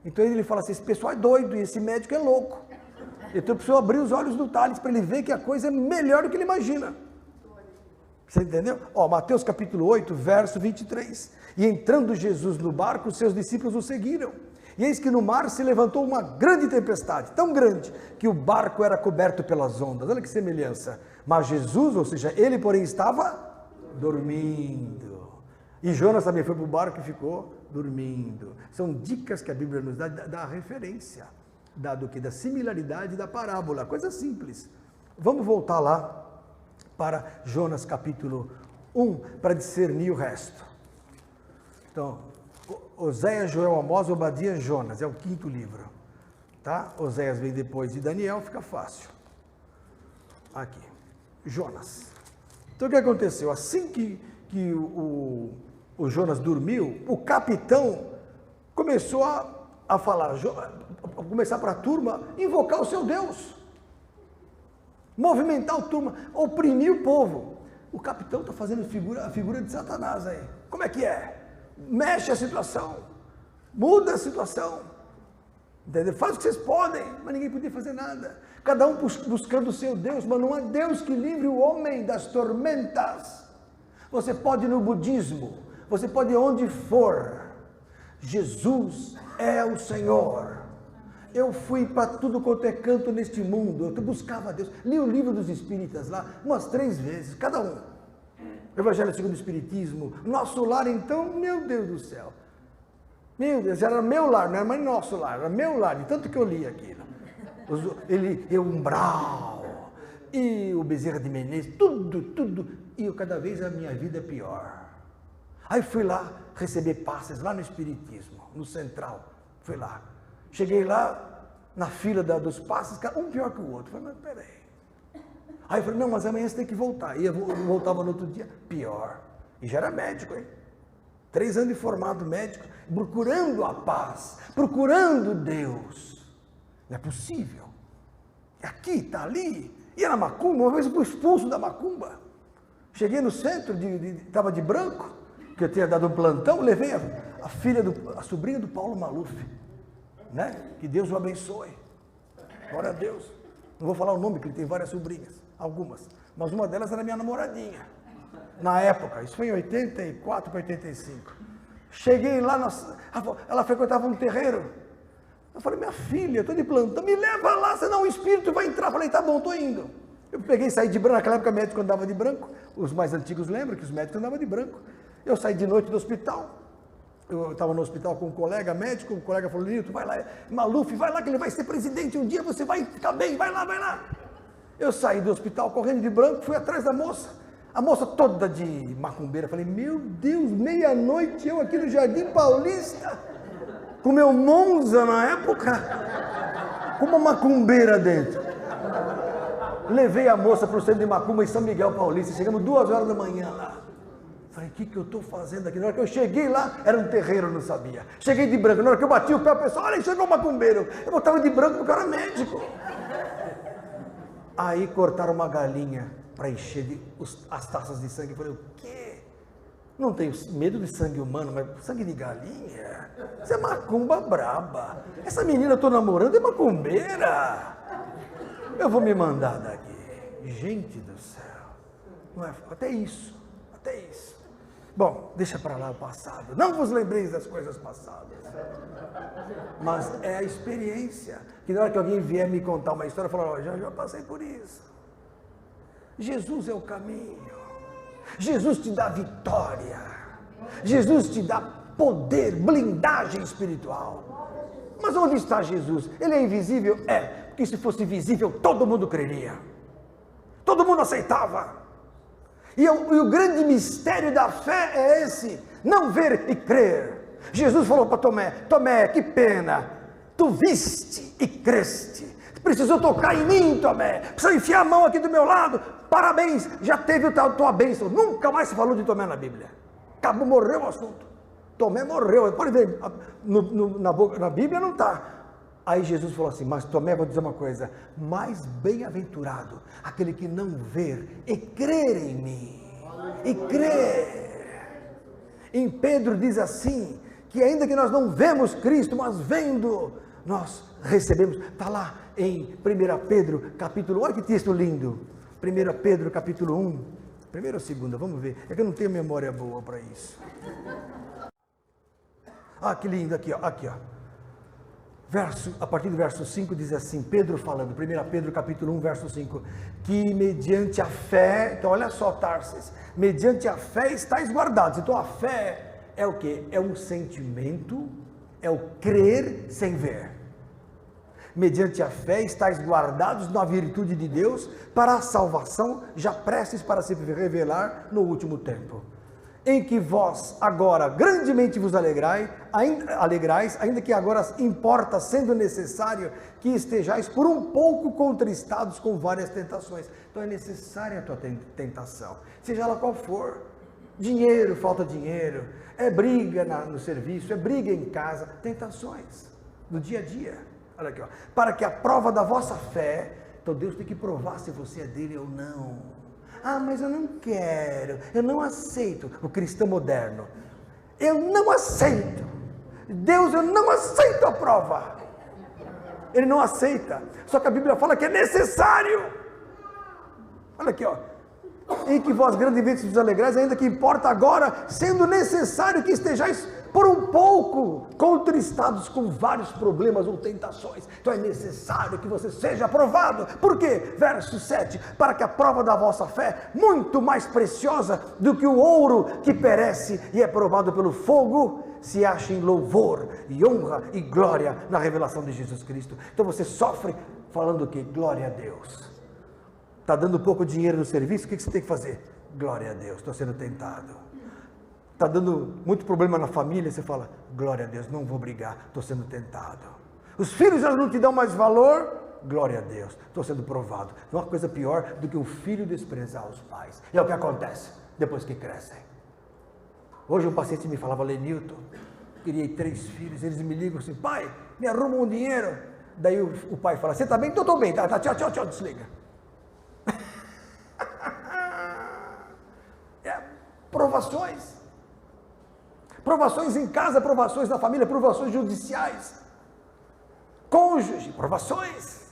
Então ele fala assim, esse pessoal é doido e esse médico é louco. Então eu preciso abrir os olhos do Thales para ele ver que a coisa é melhor do que ele imagina. Você entendeu? Mateus capítulo 8, verso 23. E entrando Jesus no barco, seus discípulos o seguiram. E eis que no mar se levantou uma grande tempestade, tão grande, que o barco era coberto pelas ondas. Olha que semelhança. Mas Jesus, ou seja, ele porém estava dormindo. E Jonas também foi para o barco e ficou dormindo. São dicas que a Bíblia nos dá da referência, da similaridade da parábola, coisa simples. Vamos voltar lá para Jonas capítulo 1, para discernir o resto. Então, Oséias, Joel, Amós, Obadias, Jonas, é o 5º livro, tá? Oséias vem depois de Daniel, fica fácil. Aqui, Jonas. Então o que aconteceu? Assim que o Jonas dormiu, o capitão começou a falar, a começar para a turma, invocar o seu Deus, movimentar a turma, oprimir o povo. O capitão está fazendo a figura de Satanás aí. Como é que é? Mexe a situação, muda a situação, entendeu? Faz o que vocês podem, mas ninguém podia fazer nada. Cada um buscando o seu Deus, mas não há Deus que livre o homem das tormentas. Você pode ir no budismo, você pode ir onde for, Jesus é o Senhor. Eu fui para tudo quanto é canto neste mundo, eu buscava Deus, li o livro dos Espíritas lá, umas 3 vezes, cada um. Evangelho segundo o Espiritismo, nosso lar então, meu Deus do céu. Meu Deus, era meu lar, não era mais nosso lar, era meu lar, de tanto que eu li aquilo. O Umbral, e o Bezerra de Menezes, tudo, e cada vez a minha vida é pior. Aí fui lá receber passes lá no Espiritismo, no Central, fui lá. Cheguei lá, na fila dos passes, um pior que o outro. Falei, mas peraí. Aí eu falei, não, mas amanhã você tem que voltar. E eu voltava no outro dia, pior. E já era médico, hein? 3 anos de formado médico, procurando a paz, procurando Deus. Não é possível. Aqui, está ali. Ia na macumba, uma vez eu fui expulso da macumba. Cheguei no centro, estava de branco, que eu tinha dado um plantão, levei a sobrinha do Paulo Maluf, né? Que Deus o abençoe. Glória a Deus. Não vou falar o nome, porque ele tem várias sobrinhas, algumas, mas uma delas era minha namoradinha, na época, isso foi em 84 para 85. Cheguei lá, ela frequentava um terreiro. Eu falei, minha filha, eu estou de plantão, me leva lá, senão o espírito vai entrar. Eu falei, tá bom, estou indo. Eu peguei e saí de branco, naquela época o médico andava de branco, os mais antigos lembram que os médicos andavam de branco. Eu saí de noite do hospital, eu estava no hospital com um colega médico, o colega falou, Lito, vai lá, Maluf, vai lá que ele vai ser presidente um dia, você vai ficar bem, vai lá. Eu saí do hospital correndo de branco, fui atrás da moça. A moça toda de macumbeira. Falei, meu Deus, meia-noite, eu aqui no Jardim Paulista, com meu Monza na época, com uma macumbeira dentro. Levei a moça para o centro de macumba em São Miguel Paulista. Chegamos 2 horas da manhã lá. Falei, o que eu estou fazendo aqui? Na hora que eu cheguei lá, era um terreiro, eu não sabia. Cheguei de branco. Na hora que eu bati o pé, o pessoal, olha, chegou o macumbeiro. Eu botava de branco porque eu era médico. Aí cortaram uma galinha para encher as taças de sangue. Eu falei, o quê? Não tenho medo de sangue humano, mas sangue de galinha? Isso é macumba braba. Essa menina eu estou namorando é macumbeira. Eu vou me mandar daqui. Gente do céu. Não é, até isso. Bom, deixa para lá o passado. Não vos lembreis das coisas passadas. Mas é a experiência. Que na hora que alguém vier me contar uma história, eu falo, já passei por isso. Jesus é o caminho. Jesus te dá vitória. Jesus te dá poder, blindagem espiritual. Mas onde está Jesus? Ele é invisível? É, porque se fosse visível, todo mundo creria. Todo mundo aceitava. E o grande mistério da fé é esse, não ver e crer. Jesus falou para Tomé, Tomé, que pena, tu viste e creste. Precisou tocar em mim, Tomé. Precisa enfiar a mão aqui do meu lado. Parabéns, já teve a tua bênção. Nunca mais se falou de Tomé na Bíblia. Acabou, morreu o assunto. Tomé morreu. Pode ver, na Bíblia não está. Aí Jesus falou assim, mas Tomé, vou dizer uma coisa, mais bem-aventurado aquele que não ver e crer em mim. E crer. Em Pedro diz assim, que ainda que nós não vemos Cristo, mas vendo, nós recebemos. Está lá em 1 Pedro capítulo 1, olha que texto lindo. 1 Pedro capítulo 1, primeira ou segunda, vamos ver. É que eu não tenho memória boa para isso. Ah, que lindo, aqui ó. A partir do verso 5 diz assim, Pedro falando, 1 Pedro capítulo 1, verso 5, que mediante a fé, então olha só, Tarsis, mediante a fé estáis guardados. Então a fé é o quê? É um sentimento, é o crer sem ver. Mediante a fé estáis guardados na virtude de Deus para a salvação, já prestes para se revelar no último tempo. Em que vós agora grandemente vos alegrais, ainda que agora importa, sendo necessário, que estejais por um pouco contristados com várias tentações. Então é necessária a tua tentação, seja ela qual for. Dinheiro, falta dinheiro, é briga no serviço, é briga em casa, tentações no dia a dia. Olha aqui, ó. Para que a prova da vossa fé, então Deus tem que provar se você é dele ou não. Ah, mas eu não quero, eu não aceito. O cristão moderno, eu não aceito. Deus, eu não aceito a prova. Ele não aceita. Só que a Bíblia fala que é necessário. Olha aqui, ó. Em que vós grandemente vos alegrais, ainda que importa agora, sendo necessário que estejais por um pouco contristados com vários problemas ou tentações. Então é necessário que você seja aprovado. Por quê? Verso 7, para que a prova da vossa fé, muito mais preciosa do que o ouro que perece e é provado pelo fogo, se ache em louvor e honra e glória na revelação de Jesus Cristo. Então você sofre falando o quê? Glória a Deus. Está dando pouco dinheiro no serviço, o que você tem que fazer? Glória a Deus, estou sendo tentado. Está dando muito problema na família, você fala, glória a Deus, não vou brigar, estou sendo tentado. Os filhos já não te dão mais valor, glória a Deus, estou sendo provado. Não há coisa pior do que o filho desprezar os pais. É o que acontece depois que crescem. Hoje um paciente me falava, Lenilton, criei 3 filhos, eles me ligam assim, pai, me arruma um dinheiro. Daí o pai fala, você está bem? Estou bem, tá, tchau, desliga. Provações. Provações em casa, provações na família, provações judiciais. Cônjuge, provações.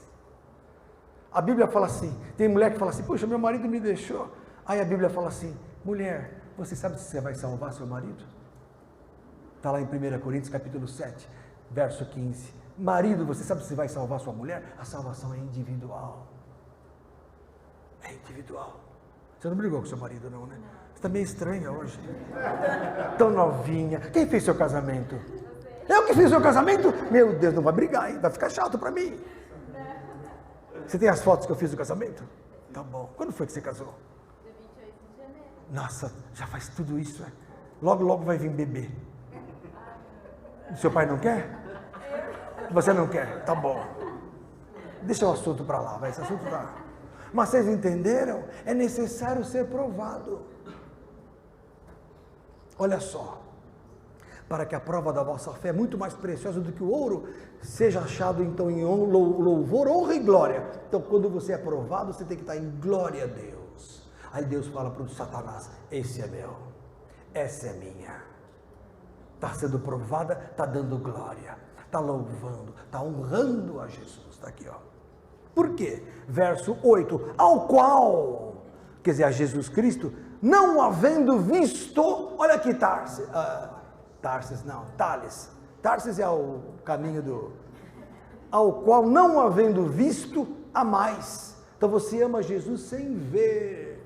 A Bíblia fala assim, tem mulher que fala assim, puxa, meu marido me deixou. Aí a Bíblia fala assim, mulher, você sabe se você vai salvar seu marido? Está lá em 1 Coríntios capítulo 7, verso 15. Marido, você sabe se você vai salvar sua mulher? A salvação é individual. É individual. Você não brigou com seu marido não, né? Você está meio estranha hoje. Tão novinha. Quem fez seu casamento? Eu que fiz seu casamento? Meu Deus, não vai brigar, hein? Vai ficar chato para mim. Você tem as fotos que eu fiz do casamento? Tá bom. Quando foi que você casou? Dia 28 de janeiro. Nossa, já faz tudo isso, é? Logo, logo vai vir bebê. Seu pai não quer? Você não quer? Tá bom. Deixa o assunto para lá, vai. Esse assunto tá... Mas vocês entenderam? É necessário ser provado. Olha só. Para que a prova da vossa fé, muito mais preciosa do que o ouro, seja achado então em louvor, honra e glória. Então, quando você é provado, você tem que estar em glória a Deus. Aí Deus fala para o Satanás: esse é meu, essa é minha. Está sendo provada, está dando glória, está louvando, está honrando a Jesus. Está aqui, ó. Por quê? Verso 8: ao qual, quer dizer, a Jesus Cristo, não havendo visto, olha aqui, Tarsis, Tarsis é o caminho do... Ao qual não havendo visto, a mais. Então você ama Jesus sem ver.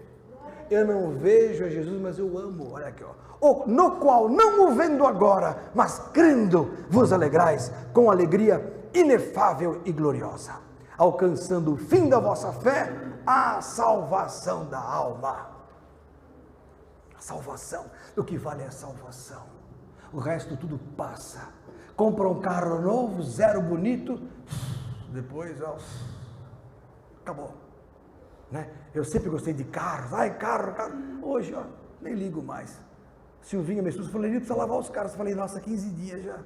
Eu não vejo a Jesus, mas eu amo. Olha aqui, ó. No qual, não o vendo agora, mas crendo, vos alegrais com alegria inefável e gloriosa, alcançando o fim da vossa fé, a salvação da alma. A salvação, o que vale é a salvação. O resto tudo passa. Compra um carro novo, zero bonito, depois, ó, acabou. Né? Eu sempre gostei de carros. Ai, carro. Hoje, ó, nem ligo mais. Silvinha, minha esposa, falou: precisa lavar os carros. Eu falei: nossa, 15 dias já.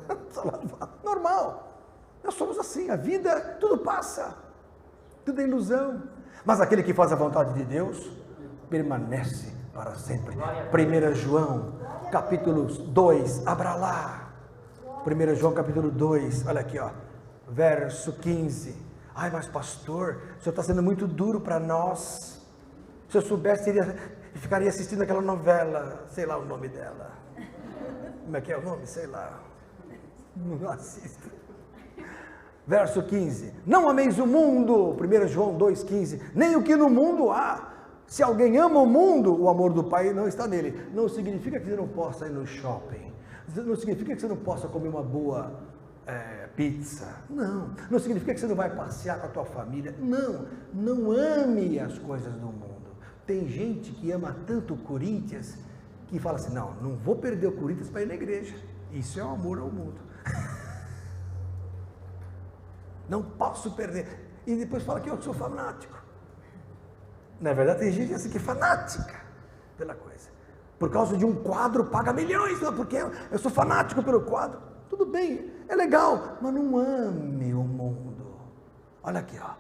Precisa lavar. Normal. Nós somos assim. A vida, tudo passa. Tudo é ilusão. Mas aquele que faz a vontade de Deus permanece para sempre. 1 João, capítulo 2, abra lá. 1 João, capítulo 2, olha aqui, ó, verso 15. Ai, mas pastor, o senhor está sendo muito duro para nós. Se eu soubesse, ficaria assistindo aquela novela, sei lá o nome dela. Como é que é o nome? Sei lá. Não assisto. Verso 15. Não ameis o mundo, 1 João 2,15, nem o que no mundo há. Se alguém ama o mundo, o amor do Pai não está nele. Não significa que você não possa ir no shopping. Não significa que você não possa comer uma boa pizza. Não. Não significa que você não vai passear com a tua família. Não. Não ame as coisas do mundo. Tem gente que ama tanto o Corinthians que fala assim: não vou perder o Corinthians para ir na igreja. Isso é um amor ao mundo. Não posso perder. E depois fala que eu sou fanático. Na verdade, tem gente assim que é fanática pela coisa. Por causa de um quadro, paga milhões, porque eu sou fanático pelo quadro. Tudo bem, é legal, mas não ame o mundo. Olha aqui, ó.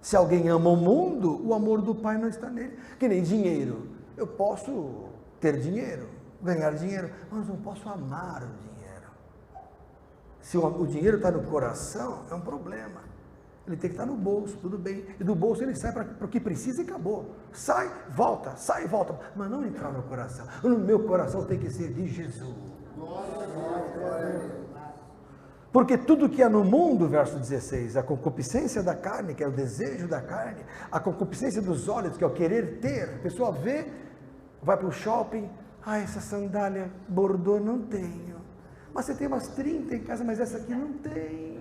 Se alguém ama o mundo, o amor do Pai não está nele. Que nem dinheiro. Eu posso ter dinheiro, ganhar dinheiro, mas não posso amar o dinheiro. Se o dinheiro está no coração, é um problema. Ele tem que estar no bolso, tudo bem. E do bolso ele sai para o que precisa e acabou. Sai, volta, mas não entrar no coração. No meu coração tem que ser de Jesus. Porque tudo que é no mundo, verso 16, a concupiscência da carne, que é o desejo da carne, a concupiscência dos olhos, que é o querer ter. A pessoa vê, vai para o shopping: essa sandália bordô não tenho. Mas você tem umas 30 em casa, mas essa aqui não tem.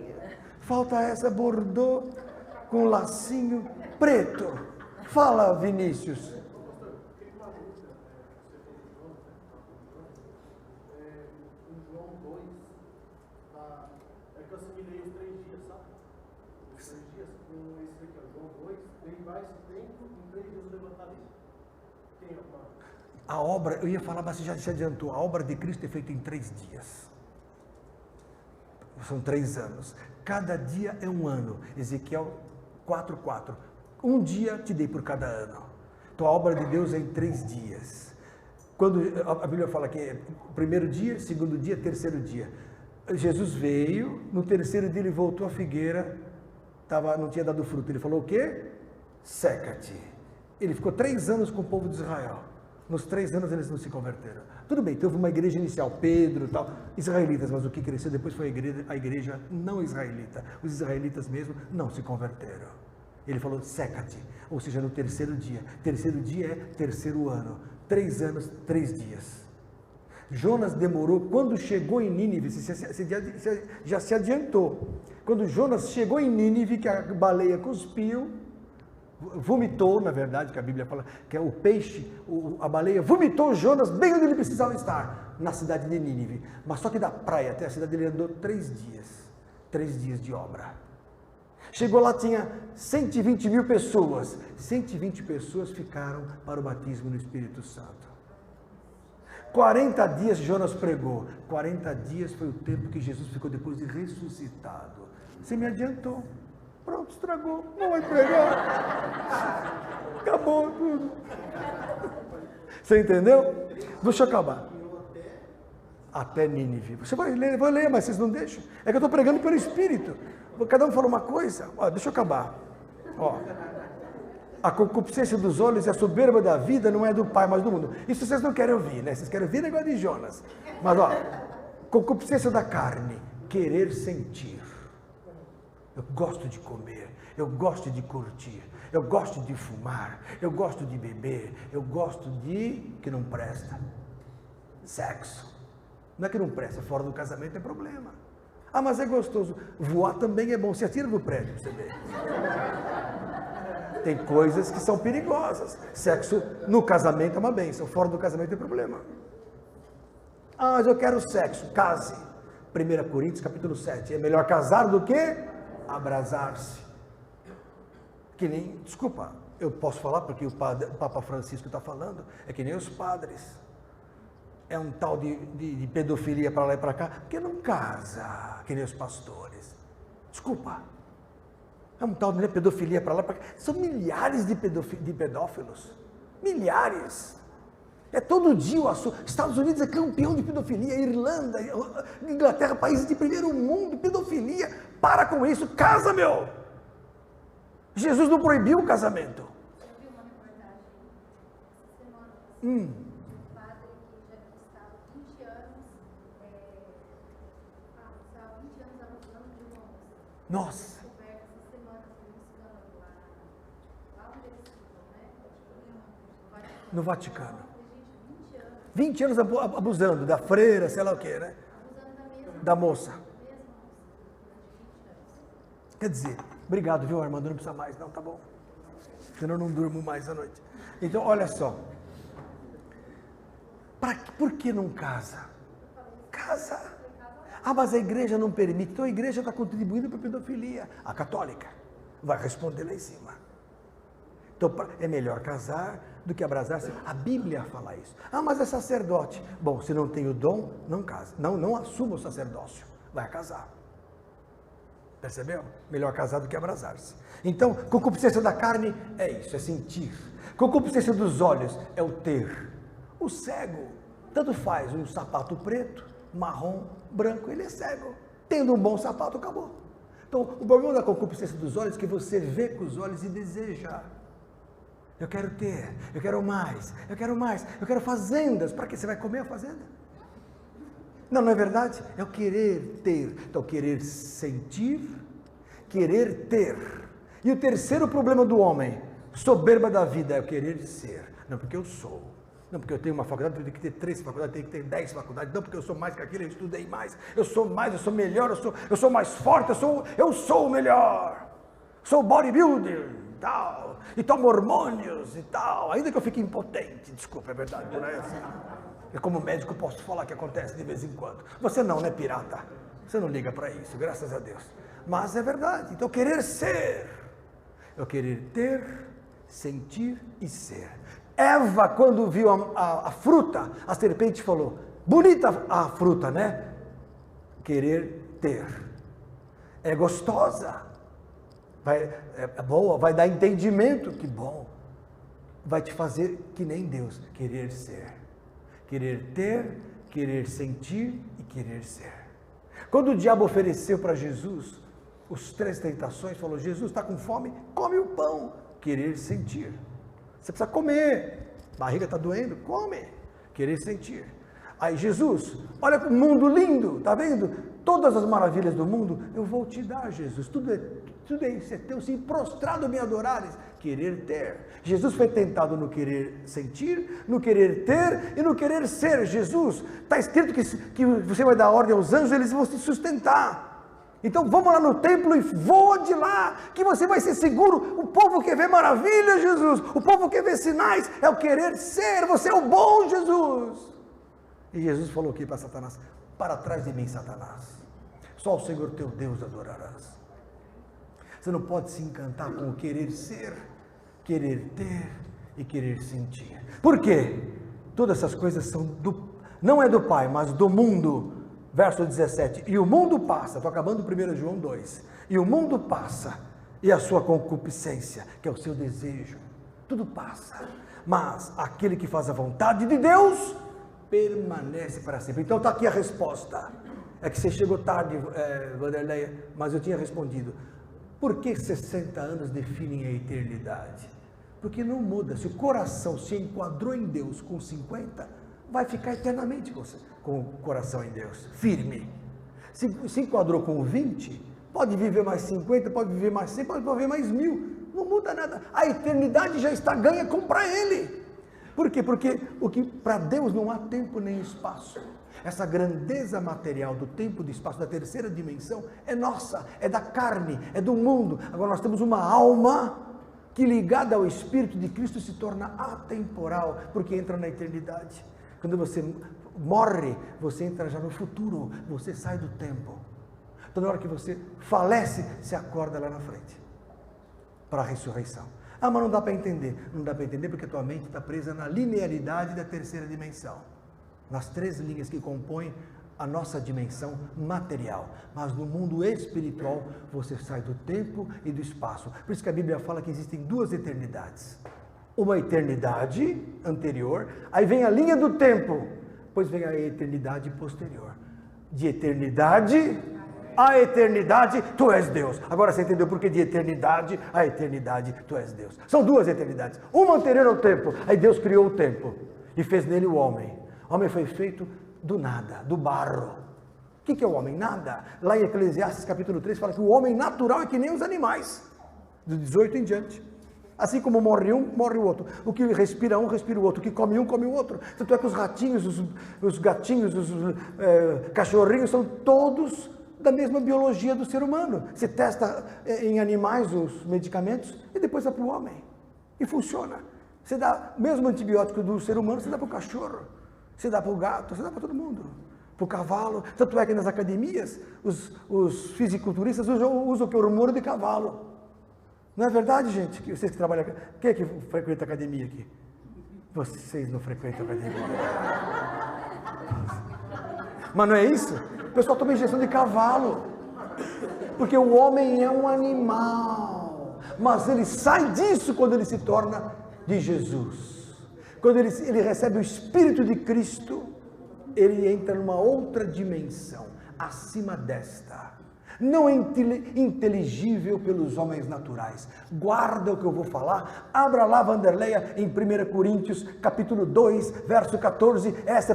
Falta essa bordô com lacinho preto. Fala, Vinícius. Em João 2, é que eu assimilei os 3 dias, sabe? Os 3 dias, com esse aqui, João 2, ele vai esse tempo, em 3 dias eu levantar isso. Quem é o A obra, eu ia falar, mas você já se adiantou. A obra de Cristo é feita em 3 dias. São 3 anos. Cada dia é um ano. Ezequiel 4:4. Um dia te dei por cada ano. Então a obra de Deus é em 3 dias. Quando a Bíblia fala que é primeiro dia, segundo dia, terceiro dia. Jesus veio, no terceiro dia ele voltou à figueira, não tinha dado fruto. Ele falou o quê? Seca-te. Ele ficou 3 anos com o povo de Israel. Nos 3 anos eles não se converteram. Tudo bem, teve uma igreja inicial, Pedro e tal, israelitas, mas o que cresceu depois foi a igreja não israelita. Os israelitas mesmo não se converteram. Ele falou: seca-te, ou seja, no terceiro dia. Terceiro dia é terceiro ano. 3 anos, 3 dias. Jonas demorou, quando chegou em Nínive, já se adiantou. Quando Jonas chegou em Nínive, que a baleia cuspiu, vomitou, na verdade, que a Bíblia fala, que é o peixe, a baleia vomitou Jonas bem onde ele precisava estar, na cidade de Nínive. Mas só que da praia até a cidade ele andou 3 dias de obra. Chegou lá, tinha 120 mil pessoas. 120 pessoas ficaram para o batismo no Espírito Santo. 40 dias Jonas pregou. 40 dias foi o tempo que Jesus ficou depois de ressuscitado. Você me adiantou. Pronto, estragou. Não vai pregar. Acabou tudo. Você entendeu? Deixa eu acabar. Até Nínive. Você vai ler, vou ler, mas vocês não deixam. É que eu estou pregando pelo Espírito. Cada um fala uma coisa. Ó, deixa eu acabar. Ó. A concupiscência dos olhos e a soberba da vida não é do Pai, mas do mundo. Isso vocês não querem ouvir, né? Vocês querem ouvir negócio de Jonas. Mas, ó, concupiscência da carne, querer sentir. Eu gosto de comer, eu gosto de curtir, eu gosto de fumar, eu gosto de beber, eu gosto de... que não presta. Sexo. Não é que não presta, fora do casamento é problema. Ah, mas é gostoso. Voar também é bom. Você atira do prédio, você vê. Tem coisas que são perigosas. Sexo no casamento é uma bênção, fora do casamento é problema. Ah, mas eu quero sexo. Case. 1 Coríntios, capítulo 7. É melhor casar do que abrasar-se. Que nem, desculpa, eu posso falar porque o Papa Francisco está falando, é que nem os padres. É um tal de pedofilia para lá e para cá, porque não casa, que nem os pastores. Desculpa. É um tal de pedofilia para lá e para cá. São milhares de pedófilos. Milhares. É todo dia o assunto. Estados Unidos é campeão de pedofilia, Irlanda, Inglaterra, países de primeiro mundo, pedofilia. Para com isso, casa, meu. Jesus não proibiu o casamento. Eu vi uma reportagem essa semana. Nossa! No Vaticano. 20 anos abusando da freira, sei lá o que, né? Da moça. Quer dizer, obrigado, viu, Armando? Não precisa mais, não, tá bom? Senão eu não durmo mais à noite. Então, olha só. Por que não casa? Casa. Ah, mas a igreja não permite. Então a igreja está contribuindo para a pedofilia. A católica vai responder lá em cima. Então é melhor casar do que abrasar-se. A Bíblia fala isso. Ah, mas é sacerdote. Bom, se não tem o dom, não casa. Não assuma o sacerdócio. Vai casar. Percebeu? Melhor casar do que abrasar-se. Então, concupiscência da carne é isso, é sentir. Concupiscência dos olhos é o ter. O cego, tanto faz um sapato preto, marrom, branco, ele é cego. Tendo um bom sapato, acabou. Então, o problema da concupiscência dos olhos é que você vê com os olhos e deseja. Eu quero ter, eu quero mais, eu quero mais, eu quero fazendas. Para que você vai comer a fazenda? Não é verdade? É o querer ter. Então, querer sentir, querer ter. E o terceiro problema do homem, soberba da vida, é o querer ser. Não, porque eu sou. Não, porque eu tenho uma faculdade, eu tenho que ter 3 faculdades, eu tenho que ter 10 faculdades. Não, porque eu sou mais que aquilo, eu estudei mais. Eu sou mais, eu sou melhor, eu sou mais forte, eu sou o melhor. Sou bodybuilder e tal. E tomo hormônios e tal. Ainda que eu fique impotente. Desculpa, é verdade, não é assim. Eu como médico posso falar que acontece de vez em quando. Você não, né, pirata? Você não liga para isso, graças a Deus. Mas é verdade. Então, querer ser. Eu querer ter, sentir e ser. Eva, quando viu a fruta, a serpente falou, bonita a fruta, né? Querer ter. É gostosa. É boa, vai dar entendimento, que bom. Vai te fazer que nem Deus, querer ser. Querer ter, querer sentir e querer ser. Quando o diabo ofereceu para Jesus os 3 tentações, falou, Jesus está com fome? Come o pão. Querer sentir. Você precisa comer. Barriga está doendo? Come. Querer sentir. Aí Jesus, olha o mundo lindo, tá vendo? Todas as maravilhas do mundo, eu vou te dar, Jesus. Tudo isso é teu, se prostrado me adorares. Querer ter. Jesus foi tentado no querer sentir, no querer ter e no querer ser. Jesus, está escrito que você vai dar ordem aos anjos, eles vão se sustentar. Então vamos lá no templo e voa de lá, que você vai ser seguro. O povo quer ver maravilhas, Jesus. O povo quer ver sinais. É o querer ser. Você é o bom Jesus. E Jesus falou aqui para Satanás: para trás de mim, Satanás. Só o Senhor teu Deus adorarás. Você não pode se encantar com o querer ser, querer ter e querer sentir. Por quê? Todas essas coisas são não é do Pai, mas do mundo. Verso 17, e o mundo passa, estou acabando 1 João 2, e o mundo passa, e a sua concupiscência, que é o seu desejo, tudo passa, mas aquele que faz a vontade de Deus, permanece para sempre. Então está aqui a resposta. É que você chegou tarde, Vanderleia, mas eu tinha respondido. Por que 60 anos definem a eternidade? Porque não muda. Se o coração se enquadrou em Deus com 50, vai ficar eternamente com o coração em Deus, firme. Se enquadrou com 20, pode viver mais 50, pode viver mais 100, pode viver mais 1000. Não muda nada. A eternidade já está ganha como para Ele. Por quê? Porque para Deus não há tempo nem espaço. Essa grandeza material do tempo e do espaço da terceira dimensão é nossa, é da carne, é do mundo. Agora nós temos uma alma que ligada ao Espírito de Cristo se torna atemporal, porque entra na eternidade. Quando você morre, você entra já no futuro, você sai do tempo. Então na hora que você falece, você acorda lá na frente, para a ressurreição. Ah, mas não dá para entender. Não dá para entender porque a tua mente está presa na linearidade da terceira dimensão. Nas 3 linhas que compõem a nossa dimensão material. Mas no mundo espiritual, você sai do tempo e do espaço. Por isso que a Bíblia fala que existem 2 eternidades. Uma eternidade anterior, aí vem a linha do tempo, depois vem a eternidade posterior. De eternidade a eternidade, tu és Deus. Agora você entendeu por que de eternidade a eternidade, tu és Deus. São 2 eternidades. Uma anterior ao tempo, aí Deus criou o tempo e fez nele o homem. O homem foi feito do nada, do barro. O que é o homem? Nada. Lá em Eclesiastes capítulo 3 fala que o homem natural é que nem os animais. Do 18 em diante. Assim como morre um, morre o outro. O que respira um, respira o outro. O que come um, come o outro. Tanto é que os ratinhos, os gatinhos, os cachorrinhos são todos da mesma biologia do ser humano. Você testa em animais os medicamentos e depois dá para o homem. E funciona. Você dá o mesmo antibiótico do ser humano, você dá para o cachorro. Você dá para o gato, você dá para todo mundo. Para o cavalo. Tanto é que nas academias, os fisiculturistas usam o que? O hormônio de cavalo. Não é verdade, gente? Que vocês que trabalham... Quem é que frequenta academia aqui? Vocês não frequentam academia. Mas não é isso? O pessoal toma injeção de cavalo. Porque o homem é um animal. Mas ele sai disso quando ele se torna de Jesus. Quando ele recebe o Espírito de Cristo, ele entra numa outra dimensão, acima desta. Não é inteligível pelos homens naturais. Guarda o que eu vou falar. Abra lá, Vanderleia, em 1 Coríntios, capítulo 2, verso 14. Essa é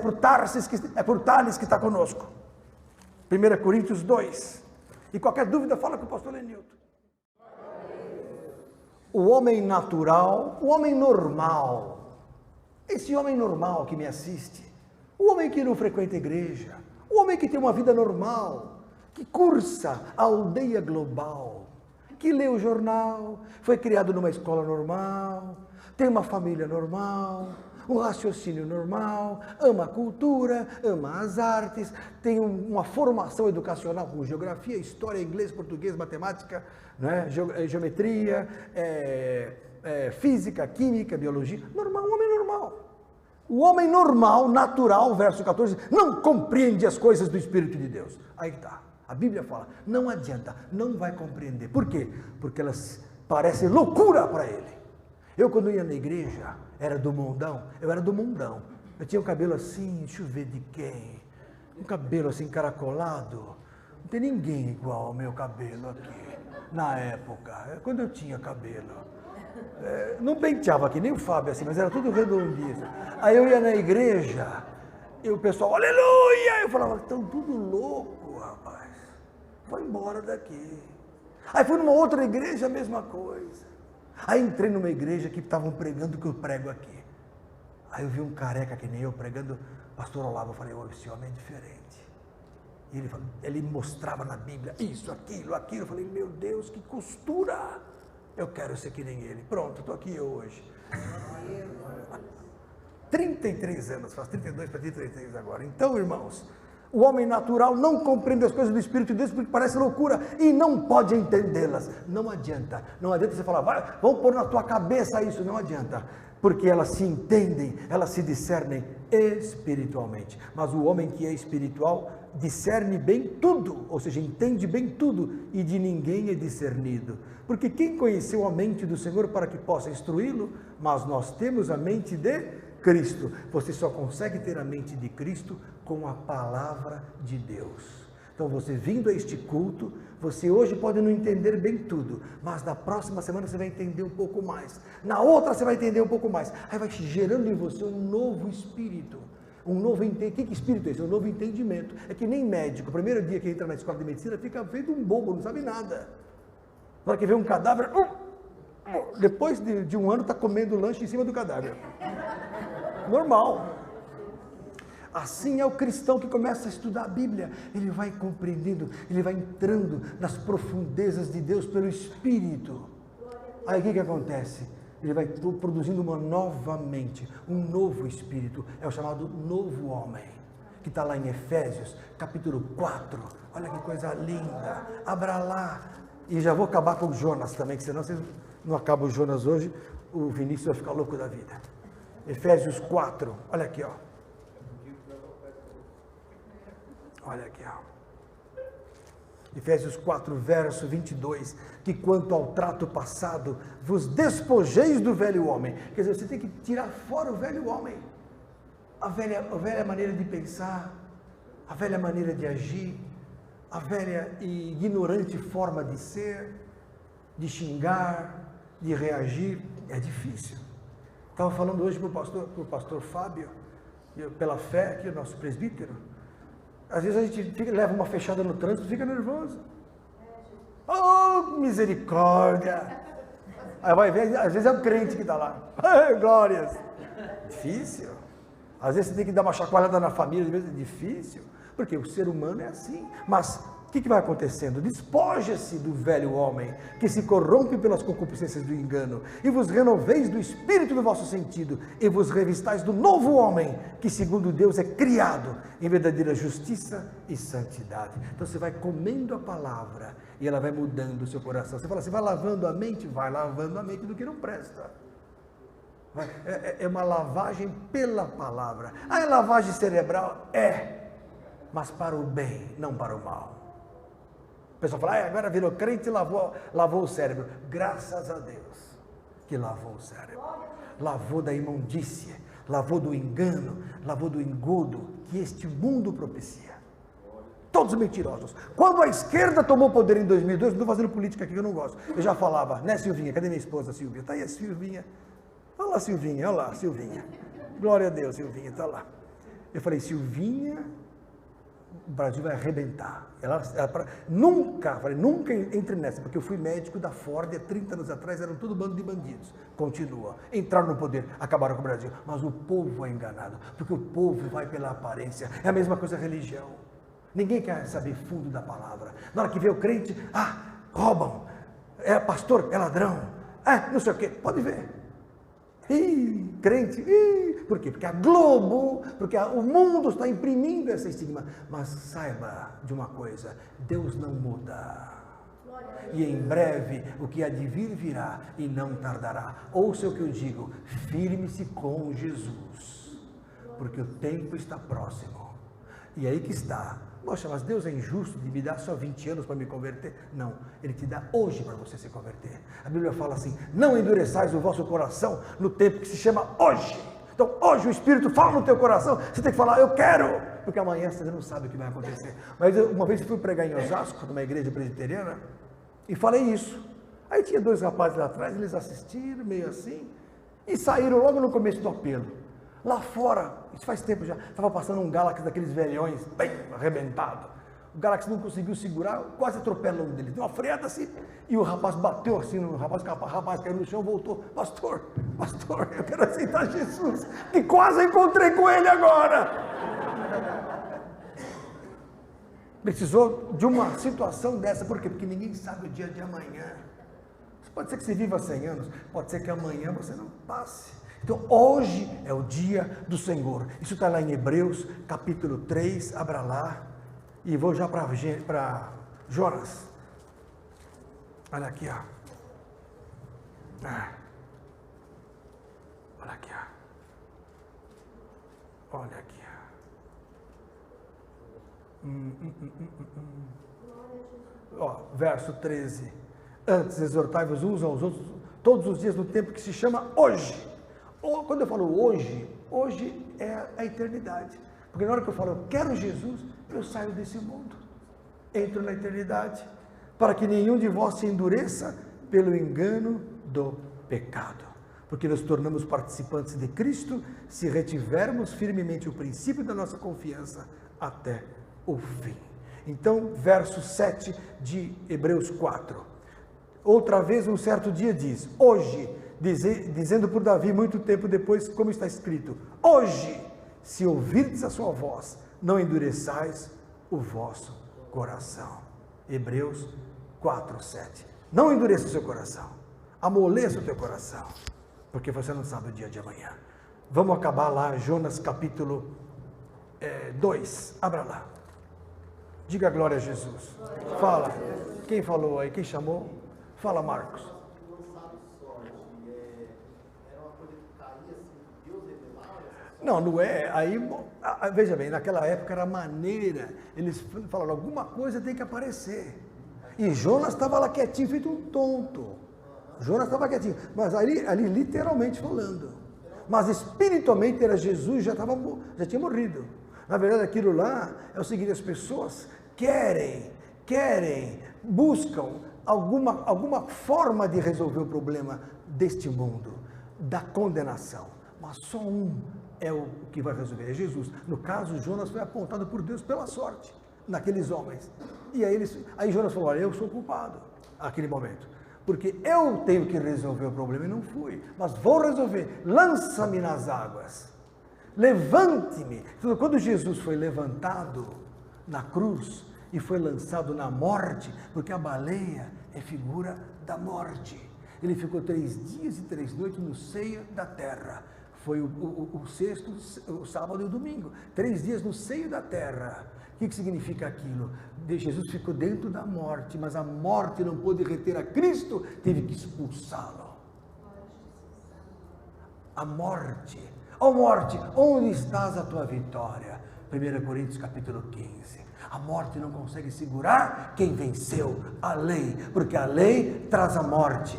por Tales que está conosco. 1 Coríntios 2. E qualquer dúvida, fala com o pastor Lenilton. O homem natural, o homem normal, esse homem normal que me assiste, o homem que não frequenta a igreja, o homem que tem uma vida normal, que cursa a aldeia global, que lê o jornal, foi criado numa escola normal, tem uma família normal, um raciocínio normal, ama a cultura, ama as artes, tem uma formação educacional com geografia, história, inglês, português, matemática, né? Geometria, física, química, biologia, normal, um homem normal. O homem normal, natural, verso 14, não compreende as coisas do Espírito de Deus. Aí está. A Bíblia fala, não adianta, não vai compreender. Por quê? Porque elas parecem loucura para ele. Eu quando ia na igreja, era do mundão, eu tinha um cabelo assim, deixa eu ver de quem, um cabelo assim encaracolado, não tem ninguém igual ao meu cabelo aqui, na época, quando eu tinha cabelo. Não penteava aqui, nem o Fábio assim, mas era tudo redondinho. Aí eu ia na igreja, e o pessoal, aleluia! Eu falava, estão tudo louco, rapaz. Vai embora daqui. Aí fui numa outra igreja, a mesma coisa. Aí entrei numa igreja que estavam pregando o que eu prego aqui. Aí eu vi um careca que nem eu pregando, pastor Olavo, eu falei, esse homem é diferente. E ele mostrava na Bíblia isso, aquilo, aquilo. Eu falei, meu Deus, que costura! Eu quero ser que nem ele. Pronto, estou aqui hoje. 33 anos, faço 32 para 33 agora. Então, irmãos, o homem natural não compreende as coisas do Espírito de Deus porque parece loucura e não pode entendê-las. Não adianta você falar, vamos pôr na tua cabeça isso, não adianta. Porque elas se entendem, elas se discernem espiritualmente. Mas o homem que é espiritual discerne bem tudo, ou seja, entende bem tudo e de ninguém é discernido. Porque quem conheceu a mente do Senhor para que possa instruí-lo? Mas nós temos a mente de Cristo. Você só consegue ter a mente de Cristo com a palavra de Deus. Então você vindo a este culto, você hoje pode não entender bem tudo, mas na próxima semana você vai entender um pouco mais. Na outra você vai entender um pouco mais. Aí vai gerando em você um novo espírito. Um novo entendimento. O que espírito é esse? Um novo entendimento. É que nem médico. O primeiro dia que entra na escola de medicina fica feito um bobo, não sabe nada. Na hora que vê um cadáver, depois de um ano está comendo lanche em cima do cadáver. Normal. Assim é o cristão que começa a estudar a Bíblia. Ele vai compreendendo, ele vai entrando nas profundezas de Deus pelo Espírito. Aí o que acontece? Ele vai produzindo uma nova mente, um novo espírito. É o chamado novo homem, que está lá em Efésios, capítulo 4. Olha que coisa linda. Abra lá. E já vou acabar com o Jonas também, que senão vocês não acabam o Jonas hoje, o Vinícius vai ficar louco da vida. Efésios 4, olha aqui, ó. Olha aqui, ó. Efésios 4, verso 22, que quanto ao trato passado, vos despojeis do velho homem. Quer dizer, você tem que tirar fora o velho homem. A velha maneira de pensar, a velha maneira de agir, a velha e ignorante forma de ser, de xingar, de reagir. É difícil. Estava falando hoje para o pastor Fábio, pela fé, que é o nosso presbítero. Às vezes a gente leva uma fechada no trânsito e fica nervoso. Oh, misericórdia! Aí vai ver, às vezes é o crente que está lá. Glórias! Difícil. Às vezes você tem que dar uma chacoalhada na família, às vezes é difícil. Porque o ser humano é assim. Mas o que vai acontecendo? Despoja-se do velho homem, que se corrompe pelas concupiscências do engano, e vos renoveis do espírito do vosso sentido, e vos revistais do novo homem, que segundo Deus é criado em verdadeira justiça e santidade. Então você vai comendo a palavra, e ela vai mudando o seu coração. Você fala assim, vai lavando a mente? Vai lavando a mente do que não presta. É uma lavagem pela palavra. Ah, é lavagem cerebral? É, mas para o bem, não para o mal. O pessoal fala, agora virou crente e lavou o cérebro. Graças a Deus que lavou o cérebro. Lavou da imundícia, lavou do engano, lavou do engodo que este mundo propicia. Todos mentirosos. Quando a esquerda tomou poder em 2002, não estou fazendo política aqui que eu não gosto. Eu já falava, né, Silvinha? Cadê minha esposa, Silvia? Está aí a Silvinha. Olha lá, Silvinha, olha lá, Silvinha. Glória a Deus, Silvinha, está lá. Eu falei, Silvinha, o Brasil vai arrebentar. Nunca entre nessa, porque eu fui médico da Ford há 30 anos atrás, eram todo bando de bandidos. Continua. Entraram no poder, acabaram com o Brasil. Mas o povo é enganado, porque o povo vai pela aparência. É a mesma coisa a religião. Ninguém quer saber fundo da palavra. Na hora que vê o crente, roubam. É pastor, é ladrão. Não sei o quê. Pode ver. Crente. Por quê? Porque a Globo, porque o mundo está imprimindo esse estigma. Mas saiba de uma coisa, Deus não muda. E em breve o que há de vir virá e não tardará. Ouça o que eu digo, firme-se com Jesus, porque o tempo está próximo. E aí que está. Poxa, mas Deus é injusto de me dar só 20 anos para me converter? Não, Ele te dá hoje para você se converter. A Bíblia fala assim, não endureçais o vosso coração no tempo que se chama hoje. Então hoje o Espírito fala no teu coração, você tem que falar, eu quero, porque amanhã você não sabe o que vai acontecer. Mas uma vez eu fui pregar em Osasco, numa igreja presbiteriana, e falei isso. Aí tinha 2 rapazes lá atrás, eles assistiram, meio assim, e saíram logo no começo do apelo. Lá fora, isso faz tempo já, estava passando um Galaxy daqueles velhões, bem arrebentado. O Galaxy não conseguiu segurar, quase atropelou um deles. Deu uma freada assim, e o rapaz bateu assim no rapaz caiu no chão, voltou. Pastor, eu quero aceitar Jesus. E quase encontrei com ele agora. precisou de uma situação dessa. Por quê? Porque ninguém sabe o dia de amanhã. Pode ser que você viva 100 anos, pode ser que amanhã você não passe. Então, hoje é o dia do Senhor. Isso está lá em Hebreus, capítulo 3, abra lá. E vou já para Jonas. Olha aqui, ó. Olha aqui, ó. Olha aqui, ó. Ó, verso 13. Antes, exortai-vos uns aos outros todos os dias no tempo que se chama hoje. Ou, quando eu falo hoje, hoje é a eternidade. Porque na hora que eu falo, eu quero Jesus, eu saio desse mundo. Entro na eternidade. Para que nenhum de vós se endureça pelo engano do pecado. Porque nos tornamos participantes de Cristo se retivermos firmemente o princípio da nossa confiança até o fim. Então, verso 7 de Hebreus 4. Outra vez, um certo dia diz, hoje, dizendo por Davi muito tempo depois, como está escrito, hoje, se ouvirdes a sua voz, não endureçais o vosso coração. Hebreus 4, 7. Não endureça o seu coração, amoleça o teu coração, porque você não sabe o dia de amanhã. Vamos acabar lá, Jonas capítulo 2, abra lá. Diga glória a Jesus. Fala. Quem falou aí? Quem chamou? Fala, Marcos. Não, não é. Aí, veja bem, naquela época era maneira. Eles falaram, alguma coisa tem que aparecer. E Jonas estava lá quietinho, feito um tonto. Jonas estava quietinho. Mas ali literalmente falando. Mas espiritualmente era Jesus, já tinha morrido. Na verdade, aquilo lá é o seguinte, as pessoas buscam alguma forma de resolver o problema deste mundo, da condenação. Mas só um é o que vai resolver, é Jesus. No caso, Jonas foi apontado por Deus pela sorte, naqueles homens. E aí Jonas falou, olha, eu sou culpado, naquele momento. Porque eu tenho que resolver o problema e não fui. Mas vou resolver, lança-me nas águas. Levante-me. Então, quando Jesus foi levantado na cruz, e foi lançado na morte, porque a baleia é figura da morte. Ele ficou 3 dias e 3 noites no seio da terra. Foi o sexto, o sábado e o domingo. 3 dias no seio da terra. O que significa aquilo? Jesus ficou dentro da morte, mas a morte não pôde reter a Cristo, teve que expulsá-lo. A morte. Ó morte, onde estás a tua vitória? 1 Coríntios capítulo 15. A morte não consegue segurar quem venceu a lei, porque a lei traz a morte.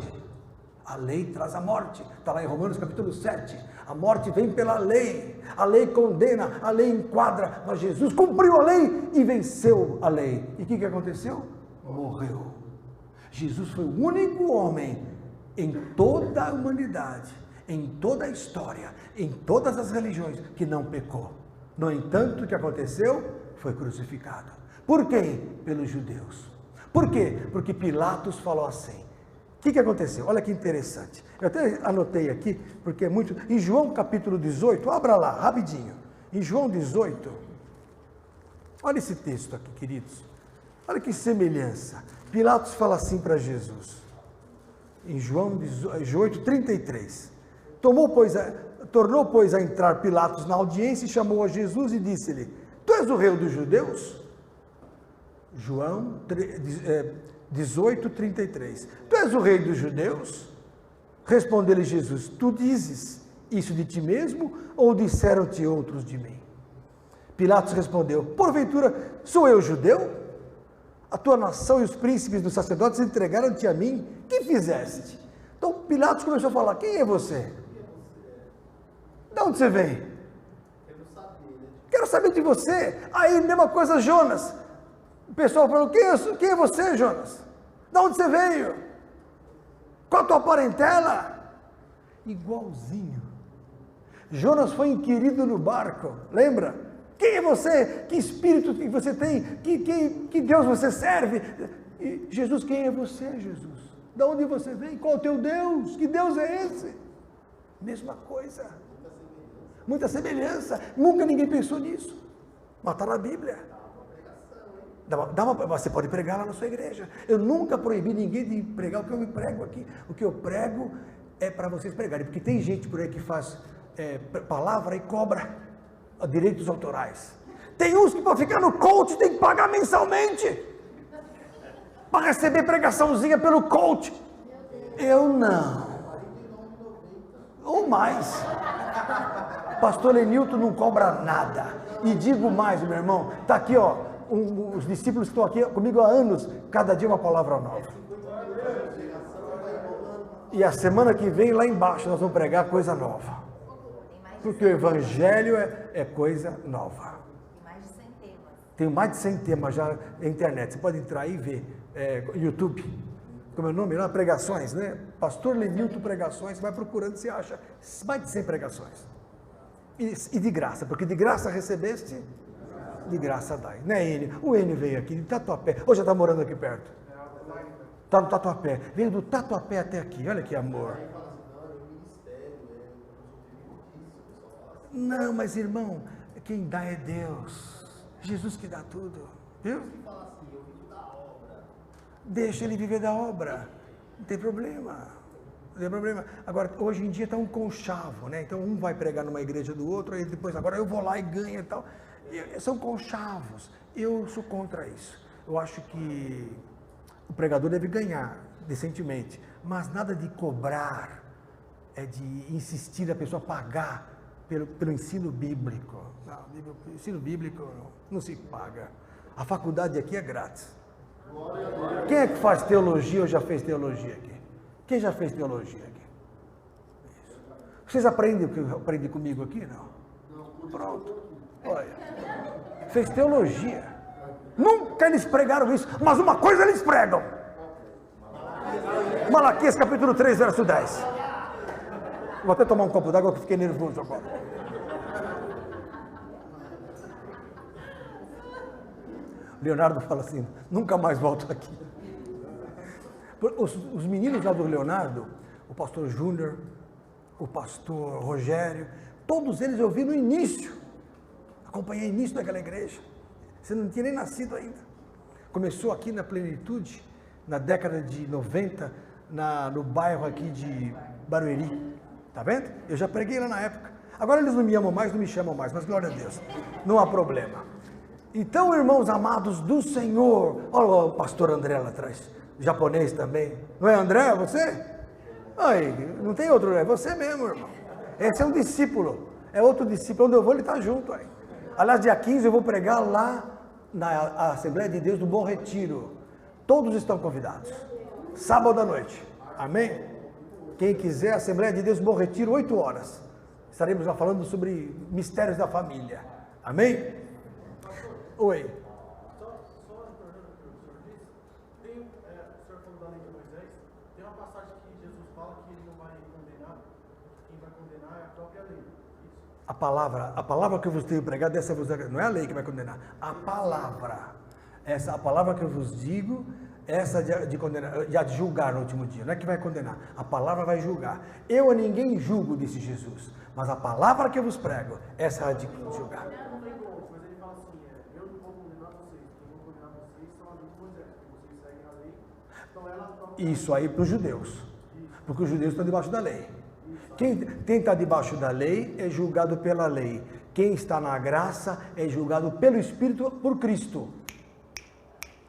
A lei traz a morte. Está lá em Romanos capítulo 7. A morte vem pela lei. A lei condena, a lei enquadra, mas Jesus cumpriu a lei e venceu a lei. E o que aconteceu? Morreu. Jesus foi o único homem em toda a humanidade, em toda a história, em todas as religiões, que não pecou. No entanto, o que aconteceu? Foi crucificado. Por quem? Pelos judeus. Por quê? Porque Pilatos falou assim. O que aconteceu? Olha que interessante. Eu até anotei aqui, porque é muito... Em João capítulo 18, abra lá, rapidinho. Em João 18, olha esse texto aqui, queridos. Olha que semelhança. Pilatos fala assim para Jesus. Em João 18, 33. Tornou, pois, a entrar Pilatos na audiência e chamou a Jesus e disse-lhe, tu és o rei dos judeus? João 18, 33. Tu és o rei dos judeus? Respondeu-lhe Jesus, tu dizes isso de ti mesmo ou disseram-te outros de mim? Pilatos respondeu, porventura sou eu judeu? A tua nação e os príncipes dos sacerdotes entregaram-te a mim, que fizeste? Então Pilatos começou a falar, quem é você? De onde você vem? Quero saber de você. Aí, mesma coisa, Jonas. O pessoal falou, quem é você, Jonas? De onde você veio? Qual a tua parentela? Igualzinho. Jonas foi inquirido no barco, lembra? Quem é você? Que espírito que você tem? Que Deus você serve? E Jesus, quem é você, Jesus? De onde você vem? Qual é o teu Deus? Que Deus é esse? Mesma coisa. Muita semelhança. Nunca ninguém pensou nisso. Mas está na Bíblia. Você pode pregar lá na sua igreja. Eu nunca proibi ninguém de pregar o que eu me prego aqui. O que eu prego é para vocês pregarem, porque tem gente por aí que faz palavra e cobra direitos autorais. Tem uns que para ficar no coach tem que pagar mensalmente para receber pregaçãozinha pelo coach. Eu não. Ou mais. Pastor Lenilton não cobra nada. E digo mais, meu irmão, está aqui, ó, os discípulos que estão aqui comigo há anos, cada dia uma palavra nova. E a semana que vem, lá embaixo, nós vamos pregar coisa nova. Porque o Evangelho é coisa nova. Tem mais de 100 temas já na internet. Você pode entrar aí e ver. YouTube. Como é o nome lá? Pregações, né? Pastor Lenilton Pregações. Você vai procurando, você acha mais de 100 pregações. E de graça, porque de graça recebeste, de graça dai. Né, Enio? O Enio veio aqui de Tatuapé. Hoje já está morando aqui perto. Está no Tatuapé. Veio do Tatuapé até aqui. Olha que amor. Não, mas irmão, quem dá é Deus. Jesus que dá tudo. Viu? Deixa ele viver da obra. Não tem problema. Não tem problema. Agora, hoje em dia está um conchavo, né? Então um vai pregar numa igreja do outro, aí depois agora eu vou lá e ganho e tal. São conchavos. Eu sou contra isso. Eu acho que o pregador deve ganhar decentemente, mas nada de cobrar, de insistir a pessoa pagar pelo ensino bíblico. Não, o ensino bíblico não se paga. A faculdade aqui é grátis. Quem é que faz teologia ou já fez teologia aqui? Quem já fez teologia aqui? Isso. Vocês aprendem o que eu aprendi comigo aqui? Não? Pronto. Olha. Fez teologia. Nunca eles pregaram isso, mas uma coisa eles pregam. Malaquias capítulo 3, verso 10. Vou até tomar um copo d'água que eu fiquei nervoso agora. Leonardo fala assim, nunca mais volto aqui. Os meninos lá do Leonardo, o pastor Júnior, o pastor Rogério, todos eles eu vi no início. Acompanhei o início daquela igreja. Você não tinha nem nascido ainda. Começou aqui na Plenitude, na década de 90, no bairro aqui de Barueri. Tá vendo? Eu já preguei lá na época. Agora eles não me amam mais, não me chamam mais, mas glória a Deus. Não há problema. Então, irmãos amados do Senhor, olha o pastor André lá atrás, japonês também. Não é André, você? Aí, não tem outro, é você mesmo, irmão. Esse é um discípulo, é outro discípulo. Onde eu vou, ele está junto aí. Aliás, dia 15 eu vou pregar lá na Assembleia de Deus do Bom Retiro. Todos estão convidados. Sábado à noite. Amém? Quem quiser, Assembleia de Deus do Bom Retiro, 8 horas. Estaremos lá falando sobre mistérios da família. Amém? Oi. Só retornando ao que o senhor disse, o senhor falou da lei de Moisés, tem uma passagem que Jesus fala que ele não vai condenar, quem vai condenar é a própria lei. Isso. A palavra que eu vos tenho pregado, não é a lei que vai condenar, a palavra. A palavra que eu vos digo, essa de condenar, de julgar no último dia, não é que vai condenar, a palavra vai julgar. Eu a ninguém julgo, disse Jesus, mas a palavra que eu vos prego, essa é a de julgar. Isso aí para os judeus, porque os judeus estão debaixo da lei. Quem está debaixo da lei é julgado pela lei. Quem está na graça é julgado pelo Espírito por Cristo.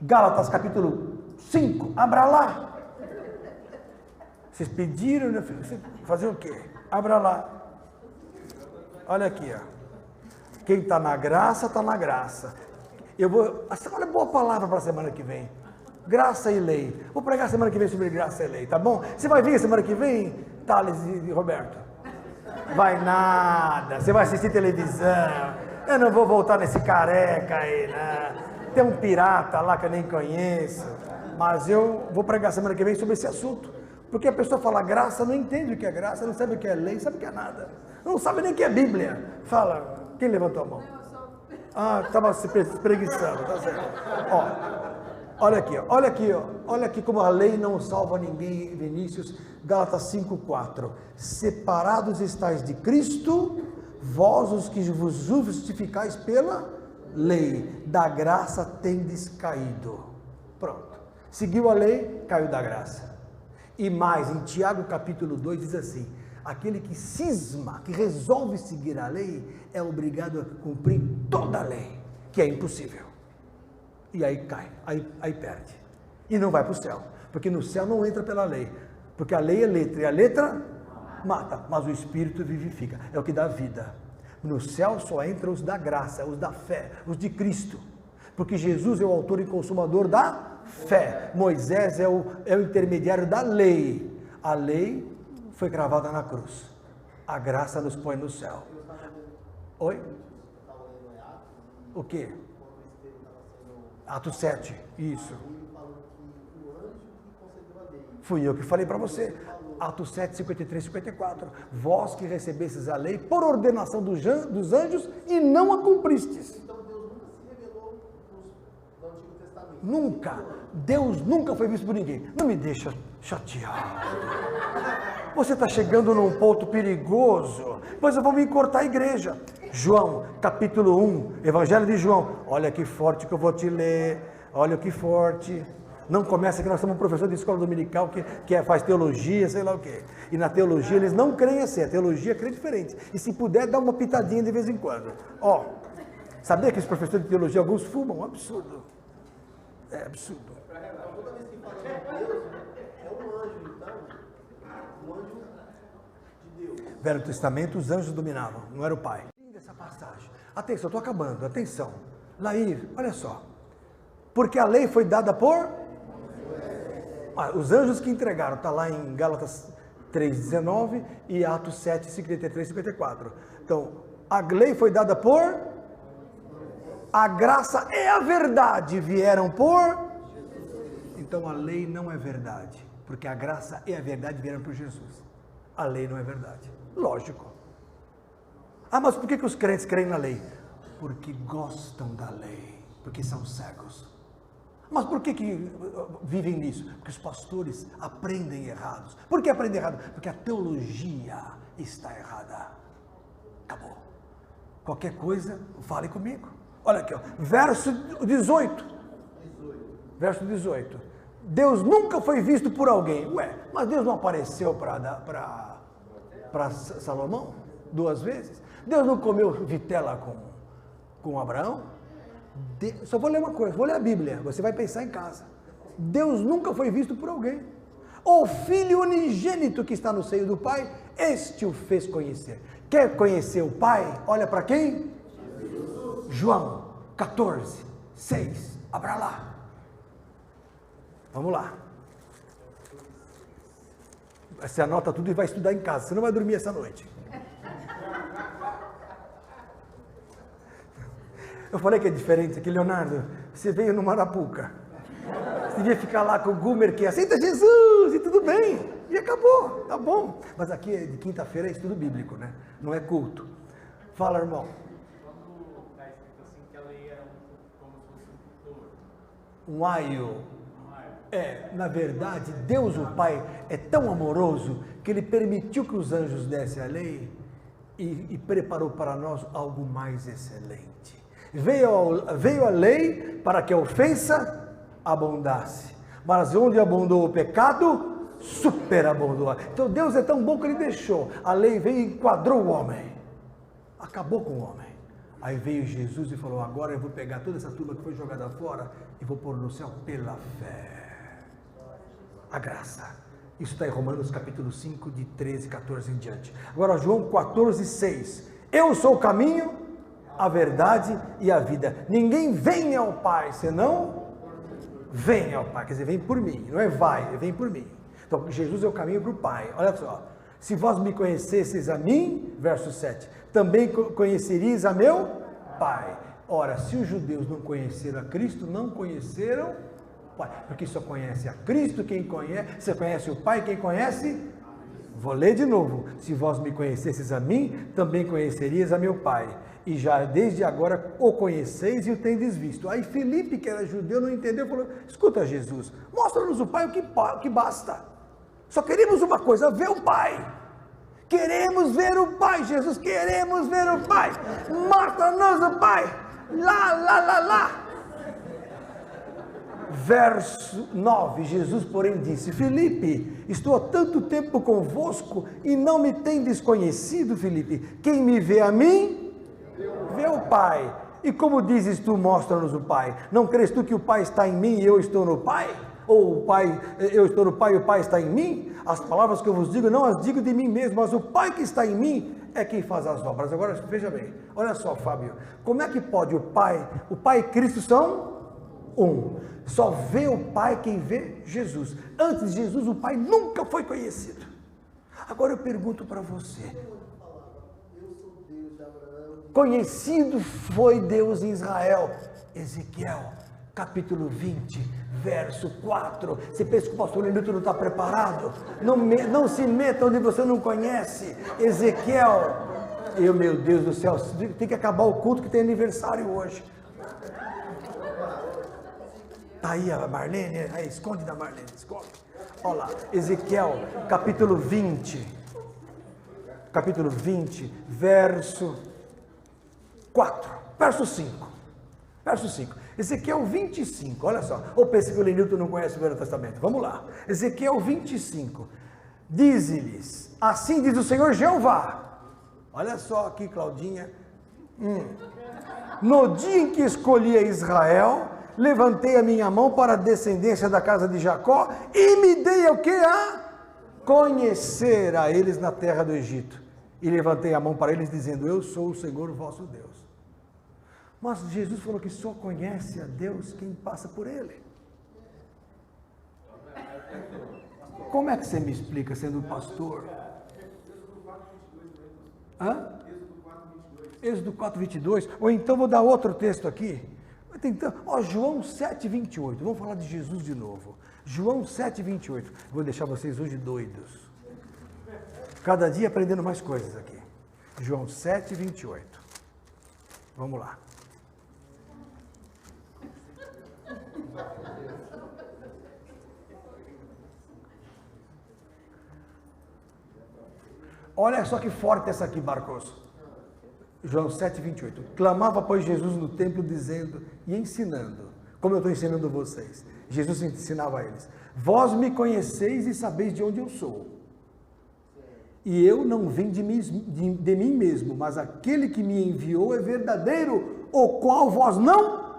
Gálatas capítulo 5, abra lá. Vocês pediram, né? Fazer o quê? Abra lá. Olha aqui, ó. Quem está na graça, está na graça. Olha, boa palavra para a semana que vem. Graça e lei. Vou pregar semana que vem sobre graça e lei, tá bom? Você vai vir semana que vem, Thales e Roberto? Vai nada. Você vai assistir televisão. Eu não vou voltar nesse careca aí, né? Tem um pirata lá que eu nem conheço. Mas eu vou pregar semana que vem sobre esse assunto. Porque a pessoa fala graça, não entende o que é graça, não sabe o que é lei, não sabe o que é nada. Não sabe nem o que é Bíblia. Fala, quem levantou a mão? Ah, estava se preguiçando, tá certo. Ó. Olha aqui como a lei não salva ninguém, Vinícius, Gálatas 5,4. Separados estáis de Cristo, vós os que vos justificais pela lei, da graça tendes caído. Pronto. Seguiu a lei, caiu da graça. E mais, em Tiago capítulo 2 diz assim, aquele que cisma, que resolve seguir a lei, é obrigado a cumprir toda a lei, que é impossível. E aí cai, aí perde. E não vai para o céu, porque no céu não entra pela lei, porque a lei é letra, e a letra mata, mas o Espírito vivifica, é o que dá vida. No céu só entram os da graça, os da fé, os de Cristo, porque Jesus é o autor e consumador da fé, Moisés é o intermediário da lei, a lei foi cravada na cruz, a graça nos põe no céu. Oi? O quê? Atos 7, isso. Fui eu que falei para você. Atos 7, 53, 54. Vós que recebestes a lei por ordenação dos anjos e não a cumpristes. Então Deus nunca se revelou no Antigo Testamento. Nunca. Deus nunca foi visto por ninguém. Não me deixa chateado. Você está chegando num ponto perigoso. Pois eu vou me cortar a igreja. João, capítulo 1, Evangelho de João. Olha que forte que eu vou te ler. Olha que forte. Não começa que nós somos um professor de escola dominical que faz teologia, sei lá o quê. E na teologia eles não creem assim, a teologia crê diferente. E se puder, dá uma pitadinha de vez em quando. Ó, sabia que os professores de teologia, alguns fumam? Um absurdo. É absurdo. Toda vez que fala de Deus, é um anjo, então, um anjo de Deus. Velho Testamento, os anjos dominavam, não era o pai. Linda essa passagem. Atenção, estou acabando, atenção. Laís, olha só. Porque a lei foi dada por... os anjos que entregaram, está lá em Gálatas 3,19 e Atos 7, 53, 54. Então, a lei foi dada por... A graça e a verdade vieram por... Então, a lei não é verdade, porque a graça e a verdade vieram por Jesus. A lei não é verdade. Lógico. Ah, mas por que os crentes creem na lei? Porque gostam da lei, porque são cegos. Mas por que vivem nisso? Porque os pastores aprendem errados. Por que aprendem errado? Porque a teologia está errada. Acabou. Qualquer coisa, fale comigo. Olha aqui, ó, verso 18. Verso 18. Deus nunca foi visto por alguém. Ué, mas Deus não apareceu para Salomão 2 vezes? Deus não comeu vitela com Abraão? Só vou ler uma coisa, vou ler a Bíblia, você vai pensar em casa. Deus nunca foi visto por alguém. O Filho unigênito que está no seio do Pai, este o fez conhecer. Quer conhecer o Pai? Olha para quem? Jesus. João 14, 6. Abra lá. Vamos lá. Você anota tudo e vai estudar em casa, você não vai dormir essa noite. Eu falei que é diferente aqui, Leonardo, você veio no Marapuca, você devia ficar lá com o Gumer que aceita Jesus e tudo bem, e acabou, tá bom. Mas aqui de quinta-feira é estudo bíblico, né? Não é culto. Fala, irmão. Quando está escrito assim que a lei era como se fosse um tutor. Um aio. Na verdade, Deus o Pai é tão amoroso que Ele permitiu que os anjos dessem a lei e preparou para nós algo mais excelente. Veio a lei para que a ofensa abundasse, mas onde abundou o pecado, superabundou. Então Deus é tão bom que Ele deixou, a lei veio e enquadrou o homem, acabou com o homem. Aí veio Jesus e falou, agora eu vou pegar toda essa turma que foi jogada fora e vou pôr no céu pela fé. A graça. Isso está em Romanos capítulo 5, de 13, 14 em diante. Agora João 14, 6. Eu sou o caminho, a verdade e a vida. Ninguém vem ao Pai, senão vem ao Pai. Quer dizer, vem por mim. Não é vai, vem por mim. Então, Jesus é o caminho para o Pai. Olha só. Se vós me conhecesseis a mim, verso 7, também conheceríeis a meu Pai. Ora, se os judeus não conheceram a Cristo, não conheceram o Pai. Porque só conhece a Cristo quem conhece. Você conhece o Pai quem conhece? Vou ler de novo. Se vós me conhecesseis a mim, também conhecerias a meu Pai. E já desde agora o conheceis e o tendes visto. Aí Filipe, que era judeu, não entendeu, falou, escuta Jesus, mostra-nos o Pai o que basta. Só queremos uma coisa, ver o Pai. Queremos ver o Pai, Jesus, queremos ver o Pai. Mostra-nos o Pai. Lá. Verso 9, Jesus, porém, disse: Filipe, estou há tanto tempo convosco e não me tendes conhecido, Filipe. Quem me vê a mim, vê o Pai. E como dizes tu, mostra-nos o Pai. Não crês tu que o Pai está em mim e eu estou no Pai? Ou o Pai, eu estou no Pai e o Pai está em mim? As palavras que eu vos digo, não as digo de mim mesmo, mas o Pai que está em mim é quem faz as obras. Agora, veja bem, olha só, Fábio, como é que pode o Pai e Cristo são um? Só vê o Pai quem vê Jesus. Antes de Jesus, o Pai nunca foi conhecido. Agora eu pergunto para você: conhecido foi Deus em Israel. Ezequiel, capítulo 20, verso 4. Você pensa que o pastor Lenilton não está preparado? Não se meta onde você não conhece. Ezequiel, meu Deus do céu, tem que acabar o culto que tem aniversário hoje. Está aí a Marlene, aí, esconde da Marlene, esconde. Olha lá, Ezequiel, capítulo 20, verso 4, verso 5. Ezequiel 25, olha só. Ou pensa que o Lenilton não conhece o Velho Testamento. Vamos lá. Ezequiel 25. Diz-lhes: assim diz o Senhor Jeová. Olha só aqui, Claudinha. No dia em que escolhi a Israel, levantei a minha mão para a descendência da casa de Jacó e me dei o que? A conhecer a eles na terra do Egito. E levantei a mão para eles, dizendo: eu sou o Senhor, o vosso Deus. Mas Jesus falou que só conhece a Deus quem passa por Ele. Como é que você me explica, sendo pastor? Êxodo 4:22. Ou então vou dar outro texto aqui. Então, João 7:28. Vamos falar de Jesus de novo. João 7:28. Vou deixar vocês hoje doidos. Cada dia aprendendo mais coisas aqui. João 7:28. Vamos lá. Olha só que forte essa aqui, Marcos. João 7:28. Clamava, pois, Jesus no templo, dizendo e ensinando, como eu estou ensinando vocês. Jesus ensinava a eles: vós me conheceis e sabeis de onde eu sou. E eu não venho de mim mesmo, mas aquele que me enviou é verdadeiro, o qual vós não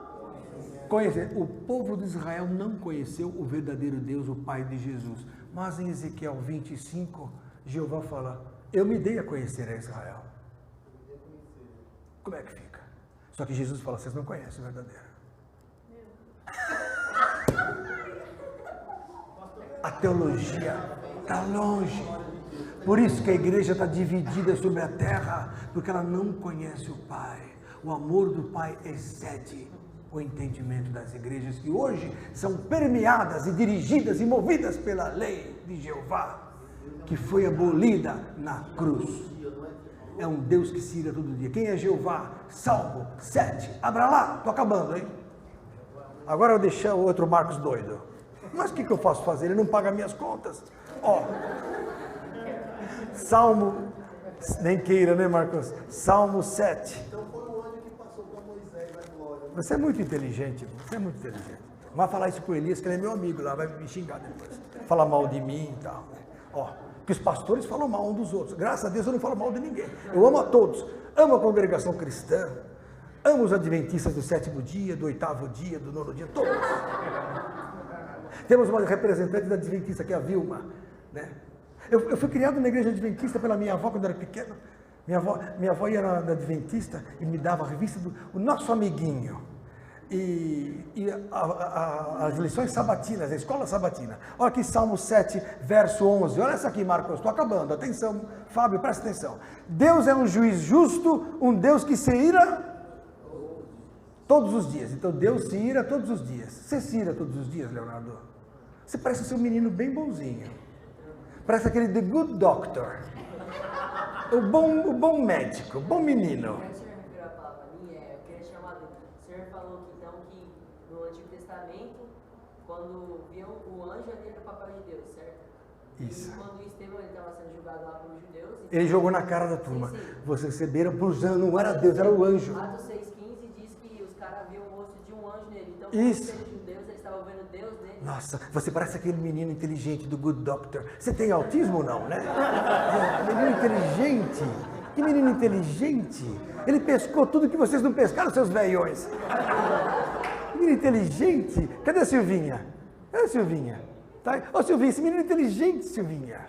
conheceis. O povo de Israel não conheceu o verdadeiro Deus, o Pai de Jesus. Mas em Ezequiel 25, Jeová fala: eu me dei a conhecer a Israel. Como é que fica? Só que Jesus fala: vocês não conhecem o verdadeiro. A teologia está longe. Por isso que a igreja está dividida sobre a terra, porque ela não conhece o Pai. O amor do Pai excede o entendimento das igrejas, que hoje são permeadas e dirigidas e movidas pela lei de Jeová, que foi abolida na cruz. É um Deus que se ira todo dia. Quem é Jeová? Salmo 7. Abra lá, estou acabando, hein? Agora eu deixei o outro Marcos doido. Mas o que eu posso fazer? Ele não paga minhas contas. Salmo, nem queira, né, Marcos? Salmo 7. Então foi o anjo que passou para Moisés na glória. Você é muito inteligente, você é muito inteligente. Não vai falar isso para o Elias, que ele é meu amigo lá, vai me xingar depois. Falar mal de mim e tal. Que os pastores falam mal um dos outros. Graças a Deus eu não falo mal de ninguém. Eu amo a todos. Amo a congregação cristã. Amo os adventistas do 7º dia, do 8º dia, do 9º dia, todos. Temos uma representante da adventista, que é a Vilma, né? Eu fui criado na igreja adventista pela minha avó quando eu era pequeno. Minha avó ia na adventista e me dava a revista do o Nosso Amiguinho. E as lições sabatinas, a escola sabatina. Olha aqui, Salmo 7, verso 11. Olha essa aqui, Marcos, estou acabando. Atenção, Fábio, presta atenção. Deus é um juiz justo, um Deus que se ira todos os dias. Então Deus se ira todos os dias. Você se ira todos os dias, Leonardo? Você parece ser um menino bem bonzinho. Parece aquele The Good Doctor. O bom médico, o bom menino. O senhor revirou a palavra para mim, eu queria chamar a dúvida. O senhor falou que, então, que no Antigo Testamento, quando viam o anjo ali era o papai de Deus, certo? Isso. E quando Estevão estava sendo julgado lá pelos judeus... Ele jogou na cara da turma. Sim. Vocês receberam para os anjos, não era Deus, era o anjo. Atos 6,15 diz que Então, Isso. como eles Deus, eles estavam vendo Deus nele. Nossa, você parece aquele menino inteligente do Good Doctor. Você tem autismo ou não, né? Menino inteligente. Que menino inteligente. Ele pescou tudo que vocês não pescaram, seus velhões. Menino inteligente. Cadê a Silvinha? Cadê a Silvinha? Tá? Ô Silvinha, esse menino inteligente, Silvinha.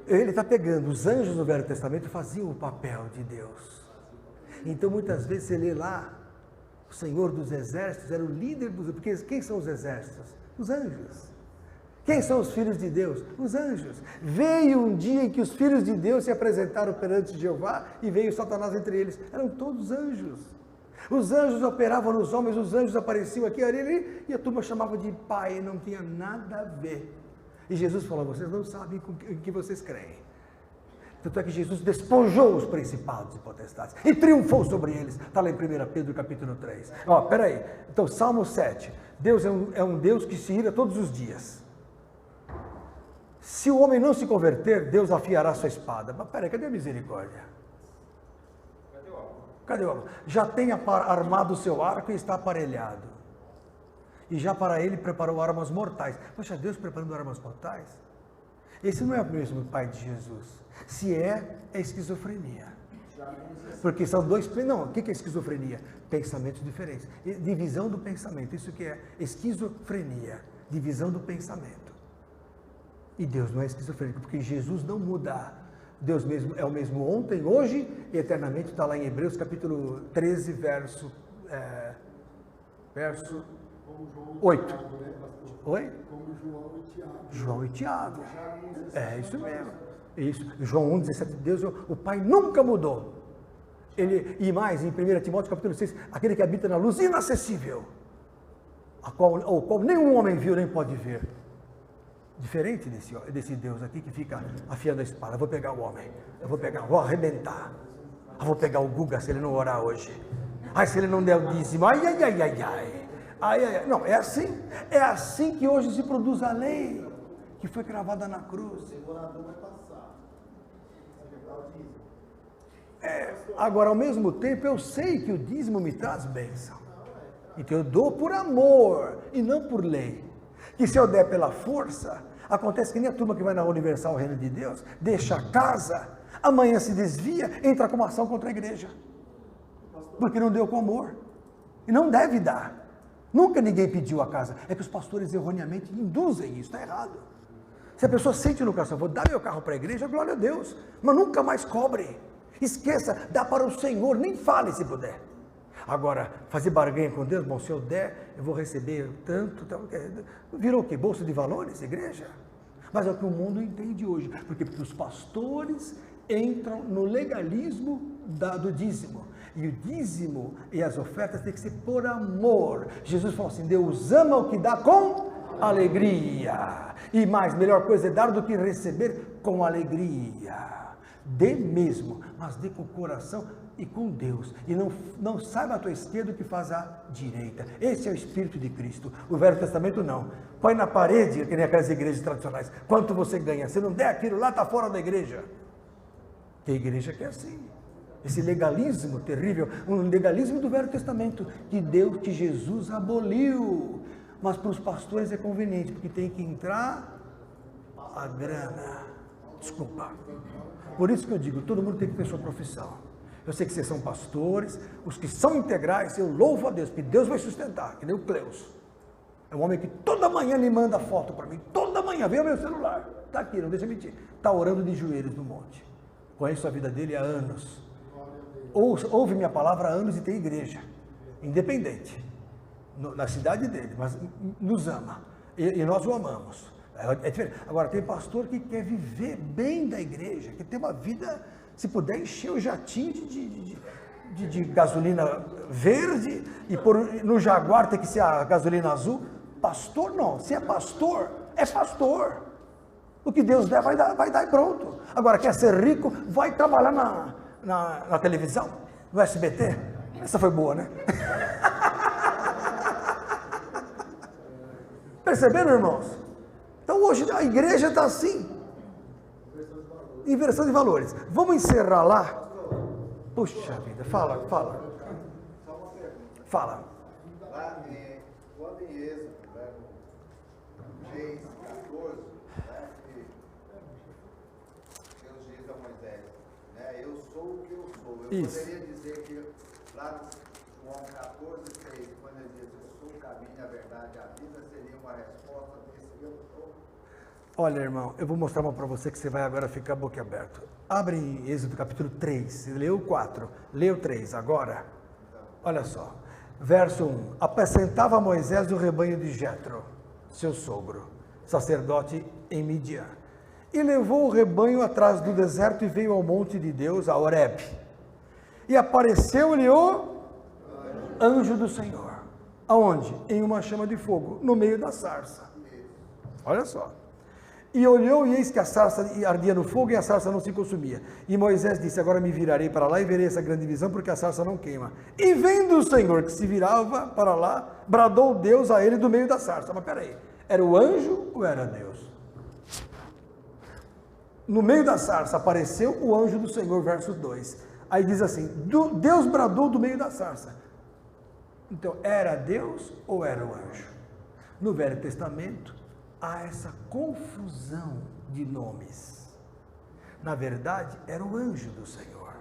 Ele está pegando. Os anjos no Velho Testamento faziam o papel de Deus. Então, muitas vezes, você lê lá, o Senhor dos Exércitos era o líder dos... Porque quem são os exércitos? Os anjos. Quem são os filhos de Deus? Os anjos. Veio um dia em que os filhos de Deus se apresentaram perante Jeová e veio Satanás entre eles. Eram todos anjos. Os anjos operavam nos homens, os anjos apareciam aqui ali, e a turma chamava de pai, não tinha nada a ver. E Jesus falou, vocês não sabem em que vocês creem. Tanto é que Jesus despojou os principados e potestades e triunfou sobre eles. Está lá em 1 Pedro capítulo 3. Ó, peraí. Então, Salmo 7. Deus é um Deus que se ira todos os dias. Se o homem não se converter, Deus afiará sua espada. Mas peraí, cadê a misericórdia? Cadê o homem? Já tem armado o seu arco e está aparelhado. E já para ele preparou armas mortais. Poxa, Deus preparando armas mortais? Esse não é o mesmo Pai de Jesus. Se é esquizofrenia. Porque são dois... Não, o que é esquizofrenia? Pensamentos diferentes. Divisão do pensamento. Isso que é esquizofrenia. Divisão do pensamento. E Deus não é esquizofrênico, porque Jesus não muda. Deus mesmo é o mesmo ontem, hoje e eternamente. Está lá em Hebreus capítulo 13, verso 8. Oi? Como João e Tiago. É isso mesmo. Isso. João 1, 17, Deus, o Pai nunca mudou. E mais, em 1 Timóteo capítulo 6, aquele que habita na luz inacessível, ao qual nenhum homem viu nem pode ver. Diferente desse Deus aqui que fica afiando a espada. Eu vou pegar o homem, vou arrebentar. Eu vou pegar o Guga se ele não orar hoje. Ai, se ele não der o dízimo, ai. Não, é assim que hoje se produz a lei, que foi cravada na cruz. Agora, ao mesmo tempo, eu sei que o dízimo me traz bênção. Então eu dou por amor e não por lei. Que se eu der pela força, acontece que nem a turma que vai na Universal Reino de Deus, deixa a casa, amanhã se desvia, entra com uma ação contra a igreja. Porque não deu com amor. E não deve dar. Nunca ninguém pediu a casa. É que os pastores erroneamente induzem isso, está errado. Se a pessoa sente no coração, vou dar meu carro para a igreja, glória a Deus, mas nunca mais cobre. Esqueça, dá para o Senhor, nem fale se puder. Agora, fazer barganha com Deus, bom, se eu der, eu vou receber tanto, virou o quê? Bolsa de valores, igreja? Mas é o que o mundo entende hoje, porque os pastores entram no legalismo do dízimo, e o dízimo e as ofertas têm que ser por amor. Jesus falou assim, Deus ama o que dá com alegria, e mais, melhor coisa é dar do que receber com alegria. Dê mesmo, mas dê com o coração e com Deus, e não saiba a tua esquerda o que faz a direita. Esse é o Espírito de Cristo. O Velho Testamento não, põe na parede, que nem aquelas igrejas tradicionais, quanto você ganha, se não der aquilo lá, está fora da igreja. Tem igreja que é assim, esse legalismo terrível, um legalismo do Velho Testamento, que Jesus aboliu, mas para os pastores é conveniente, porque tem que entrar a grana, desculpa. Por isso que eu digo, todo mundo tem que ter sua profissão. Eu sei que vocês são pastores, os que são integrais, eu louvo a Deus, porque Deus vai sustentar, que nem o Cleus. É um homem que toda manhã me manda foto para mim, toda manhã, vem o meu celular, está aqui, não deixa mentir, está orando de joelhos no monte. Conheço a vida dele há anos. Ouve minha palavra há anos e tem igreja, independente, na cidade dele, mas nos ama, e nós o amamos. É diferente. Agora, tem pastor que quer viver bem da igreja, que tem uma vida, se puder encher o jatinho de gasolina verde e pôr no Jaguar tem que ser a gasolina azul. Pastor não, se é pastor, é pastor. O que Deus der vai dar e pronto. Agora, quer ser rico, vai trabalhar na televisão, no SBT. Essa foi boa, né? Perceberam, irmãos? Então hoje a igreja está assim, inversão de valores. Vamos encerrar lá? Puxa vida, fala. Lá quando em Êxodo, né, no 6, 14, né, que Deus diz a Moisés, né, eu sou o que eu sou. Eu Isso. poderia dizer que lá no João 14, 6, quando ele diz eu sou o caminho, a verdade e a vida, seria uma resposta desse eu sou. Olha, irmão, eu vou mostrar uma para você que você vai agora ficar boquiaberto. Abre em Êxodo capítulo 3, você leu o 4, leu o 3 agora. Olha só, verso 1. Apacentava Moisés o rebanho de Jetro, seu sogro, sacerdote em Midian. E levou o rebanho atrás do deserto e veio ao monte de Deus, a Horeb. E apareceu-lhe o anjo do Senhor. Aonde? Em uma chama de fogo, no meio da sarça. Olha só. E olhou, e eis que a sarça ardia no fogo, e a sarça não se consumia. E Moisés disse, agora me virarei para lá e verei essa grande visão, porque a sarça não queima. E vendo o Senhor que se virava para lá, bradou Deus a ele do meio da sarça. Mas peraí, era o anjo ou era Deus? No meio da sarça apareceu o anjo do Senhor, verso 2. Aí diz assim, Deus bradou do meio da sarça. Então, era Deus ou era o anjo? No Velho Testamento, há essa confusão de nomes. Na verdade, era o anjo do Senhor.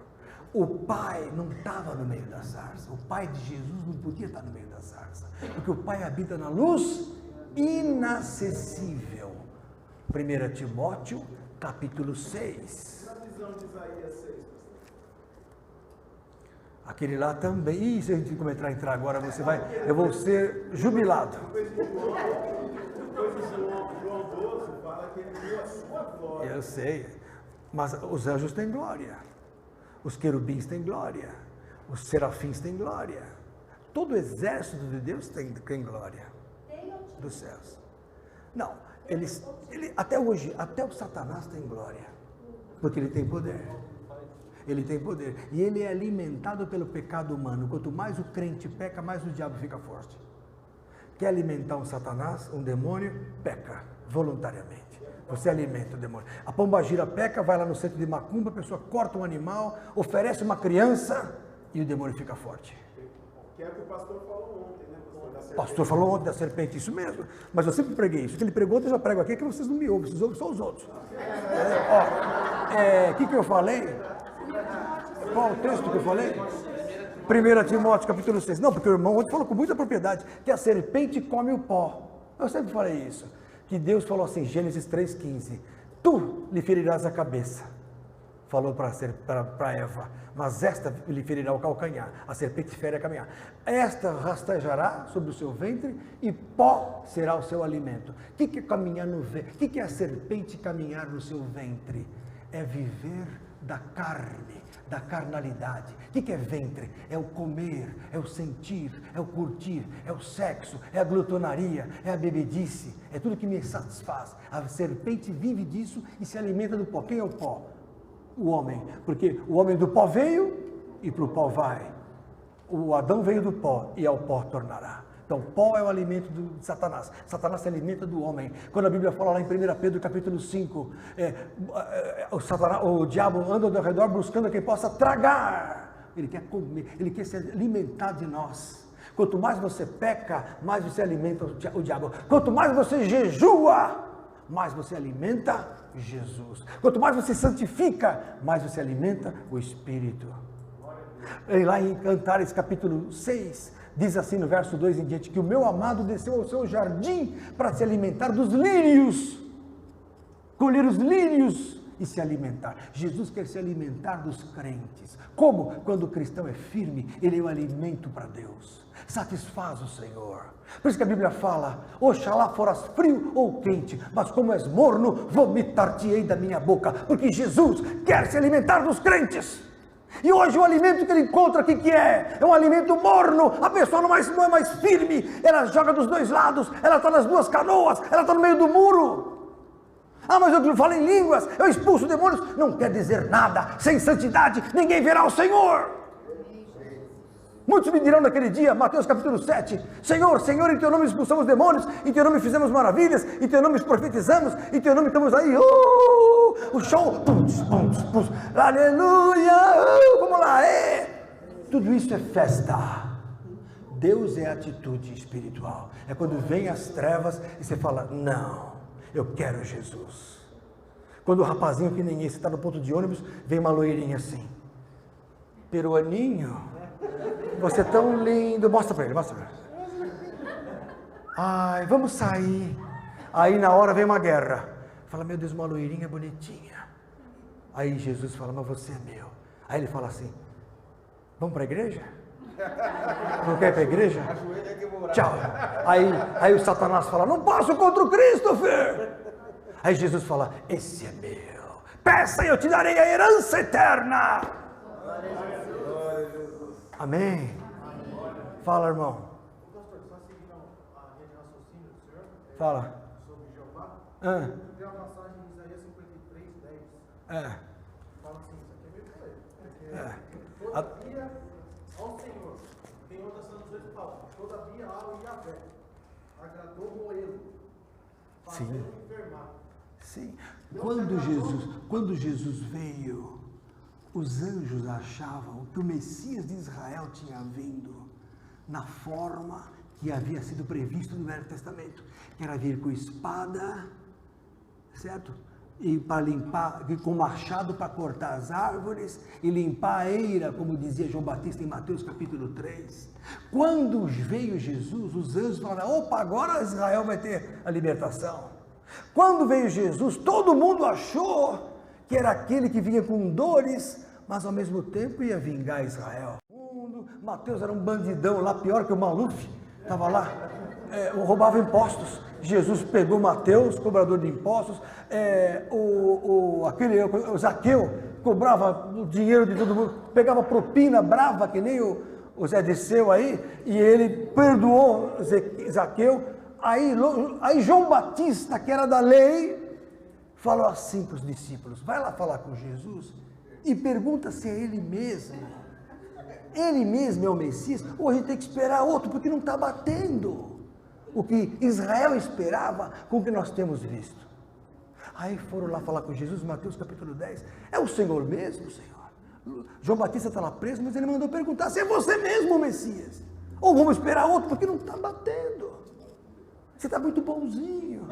O Pai não estava no meio da sarça. O Pai de Jesus não podia estar no meio da sarça. Porque o Pai habita na luz inacessível. 1 Timóteo, capítulo 6. Na visão de Isaías 6, pastor. Aquele lá também. Ih, se a gente entrar agora, eu vou ser jubilado. Depois de João 12, fala que ele viu a sua glória. Eu sei, mas os anjos têm glória, os querubins têm glória, os serafins têm glória, todo o exército de Deus tem glória dos céus. Não, até hoje, até o Satanás tem glória, porque ele tem poder. Ele tem poder, e ele é alimentado pelo pecado humano. Quanto mais o crente peca, mais o diabo fica forte. Quer alimentar um Satanás, um demônio, peca voluntariamente. Você alimenta o demônio. A pombagira peca, vai lá no centro de macumba, a pessoa corta um animal, oferece uma criança e o demônio fica forte. Que é o que o pastor falou ontem, né? O pastor falou ontem da serpente, isso mesmo. Mas eu sempre preguei isso. O que ele pregou ontem, eu já prego aqui, que vocês não me ouvem, vocês ouvem só os outros. O que eu falei? Qual o texto que eu falei? 1 Timóteo, capítulo 6. Não, porque o irmão ontem falou com muita propriedade que a serpente come o pó. Eu sempre falei isso. Que Deus falou assim, Gênesis 3,15. Tu lhe ferirás a cabeça. Falou para Eva. Mas esta lhe ferirá o calcanhar. A serpente fere a caminhar. Esta rastejará sobre o seu ventre e pó será o seu alimento. O que é caminhar no ventre? O que é a serpente caminhar no seu ventre? É viver da carne, da carnalidade. O que é ventre? É o comer, é o sentir, é o curtir, é o sexo, é a glutonaria, é a bebedice, é tudo que me satisfaz. A serpente vive disso e se alimenta do pó. Quem é o pó? O homem, porque o homem do pó veio e para o pó vai. O Adão veio do pó e ao pó tornará. Então, pó é o alimento de Satanás. Satanás se alimenta do homem. Quando a Bíblia fala lá em 1 Pedro, capítulo 5, o diabo anda ao redor buscando quem possa tragar. Ele quer comer, ele quer se alimentar de nós. Quanto mais você peca, mais você alimenta o diabo. Quanto mais você jejua, mais você alimenta Jesus. Quanto mais você santifica, mais você alimenta o Espírito. E lá em Cantares, capítulo 6, diz assim no verso 2 em diante, que o meu amado desceu ao seu jardim para se alimentar dos lírios, colher os lírios e se alimentar. Jesus quer se alimentar dos crentes. Como? Quando o cristão é firme, ele é o alimento para Deus. Satisfaz o Senhor. Por isso que a Bíblia fala, oxalá foras frio ou quente, mas como és morno, vomitar-te-ei da minha boca, porque Jesus quer se alimentar dos crentes. E hoje o alimento que ele encontra aqui que é um alimento morno, a pessoa não é mais firme, ela joga dos dois lados, ela está nas duas canoas, ela está no meio do muro. Ah, mas eu falo em línguas, eu expulso demônios, não quer dizer nada, sem santidade ninguém verá o Senhor. Muitos me dirão naquele dia, Mateus capítulo 7, Senhor, Senhor, em teu nome expulsamos demônios, em teu nome fizemos maravilhas, em teu nome profetizamos, em teu nome estamos aí, o show, aleluia, vamos lá, tudo isso é festa. Deus é atitude espiritual. É quando vem as trevas e você fala, não, eu quero Jesus. Quando o rapazinho que nem esse está no ponto de ônibus, vem uma loirinha assim. Peruaninho, você é tão lindo. Mostra para ele, mostra para ele. Ai, vamos sair. Aí na hora vem uma guerra. Fala, meu Deus, uma loirinha bonitinha. Aí Jesus fala, mas você é meu. Aí ele fala assim, vamos para a igreja? Não quer ir para a igreja? Tchau. Aí o Satanás fala, não passo contra o Christopher. Aí Jesus fala, esse é meu. Peça e eu te darei a herança eterna. Amém. Fala, irmão. Pastor, só seguindo a linha de raciocínio do senhor, Fala. sobre Jeová, tem uma passagem em Isaías 53:10. Fala assim, isso aqui é meio polêmico. Todavia, ao Senhor, tem outra Santa dois paus. Todavia, ao Yahvé, agradou moê-lo, fazendo enfermar. Sim. Quando Jesus veio, os anjos achavam que o Messias de Israel tinha vindo na forma que havia sido previsto no Velho Testamento, que era vir com espada, certo? E para limpar, com machado para cortar as árvores e limpar a eira, como dizia João Batista em Mateus capítulo 3. Quando veio Jesus, os anjos falaram, opa, agora Israel vai ter a libertação. Quando veio Jesus, todo mundo achou que era aquele que vinha com dores, mas ao mesmo tempo ia vingar Israel. Mateus era um bandidão lá, pior que o Maluf, estava lá, roubava impostos. Jesus pegou Mateus, cobrador de impostos, o Zaqueu cobrava o dinheiro de todo mundo, pegava propina brava, que nem o Zé Disseu aí, e ele perdoou Zaqueu. Aí João Batista, que era da lei, falou assim para os discípulos, vai lá falar com Jesus e pergunta se é ele mesmo é o Messias, ou a gente tem que esperar outro, porque não está batendo o que Israel esperava com o que nós temos visto. Aí foram lá falar com Jesus, Mateus capítulo 10, é o Senhor mesmo, Senhor? João Batista está lá preso, mas ele mandou perguntar se é você mesmo o Messias, ou vamos esperar outro, porque não está batendo. Você está muito bonzinho.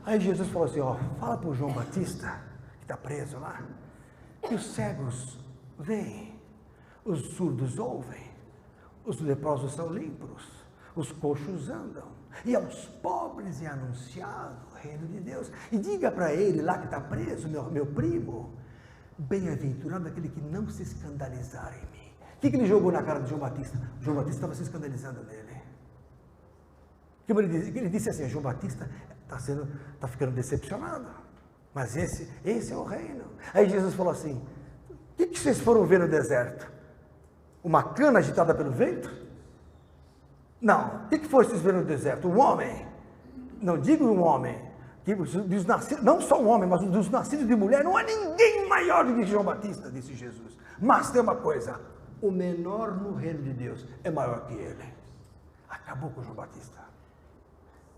Aí Jesus falou assim, fala para o João Batista, que está preso lá, que os cegos veem, os surdos ouvem, os leprosos são limpos, os coxos andam, e aos pobres é anunciado o reino de Deus. E diga para ele lá que está preso, meu primo, bem-aventurado aquele que não se escandalizar em mim. O que ele jogou na cara de João Batista? João Batista estava se escandalizando nele. Ele disse assim, João Batista está ficando decepcionado, mas esse é o reino. Aí Jesus falou assim, o que vocês foram ver no deserto? Uma cana agitada pelo vento? Não, o que vocês ver no deserto? Um homem? Não digo um homem, não só um homem, mas dos nascidos de mulher, não há ninguém maior do que João Batista, disse Jesus. Mas tem uma coisa, o menor no reino de Deus é maior que ele. Acabou com João Batista.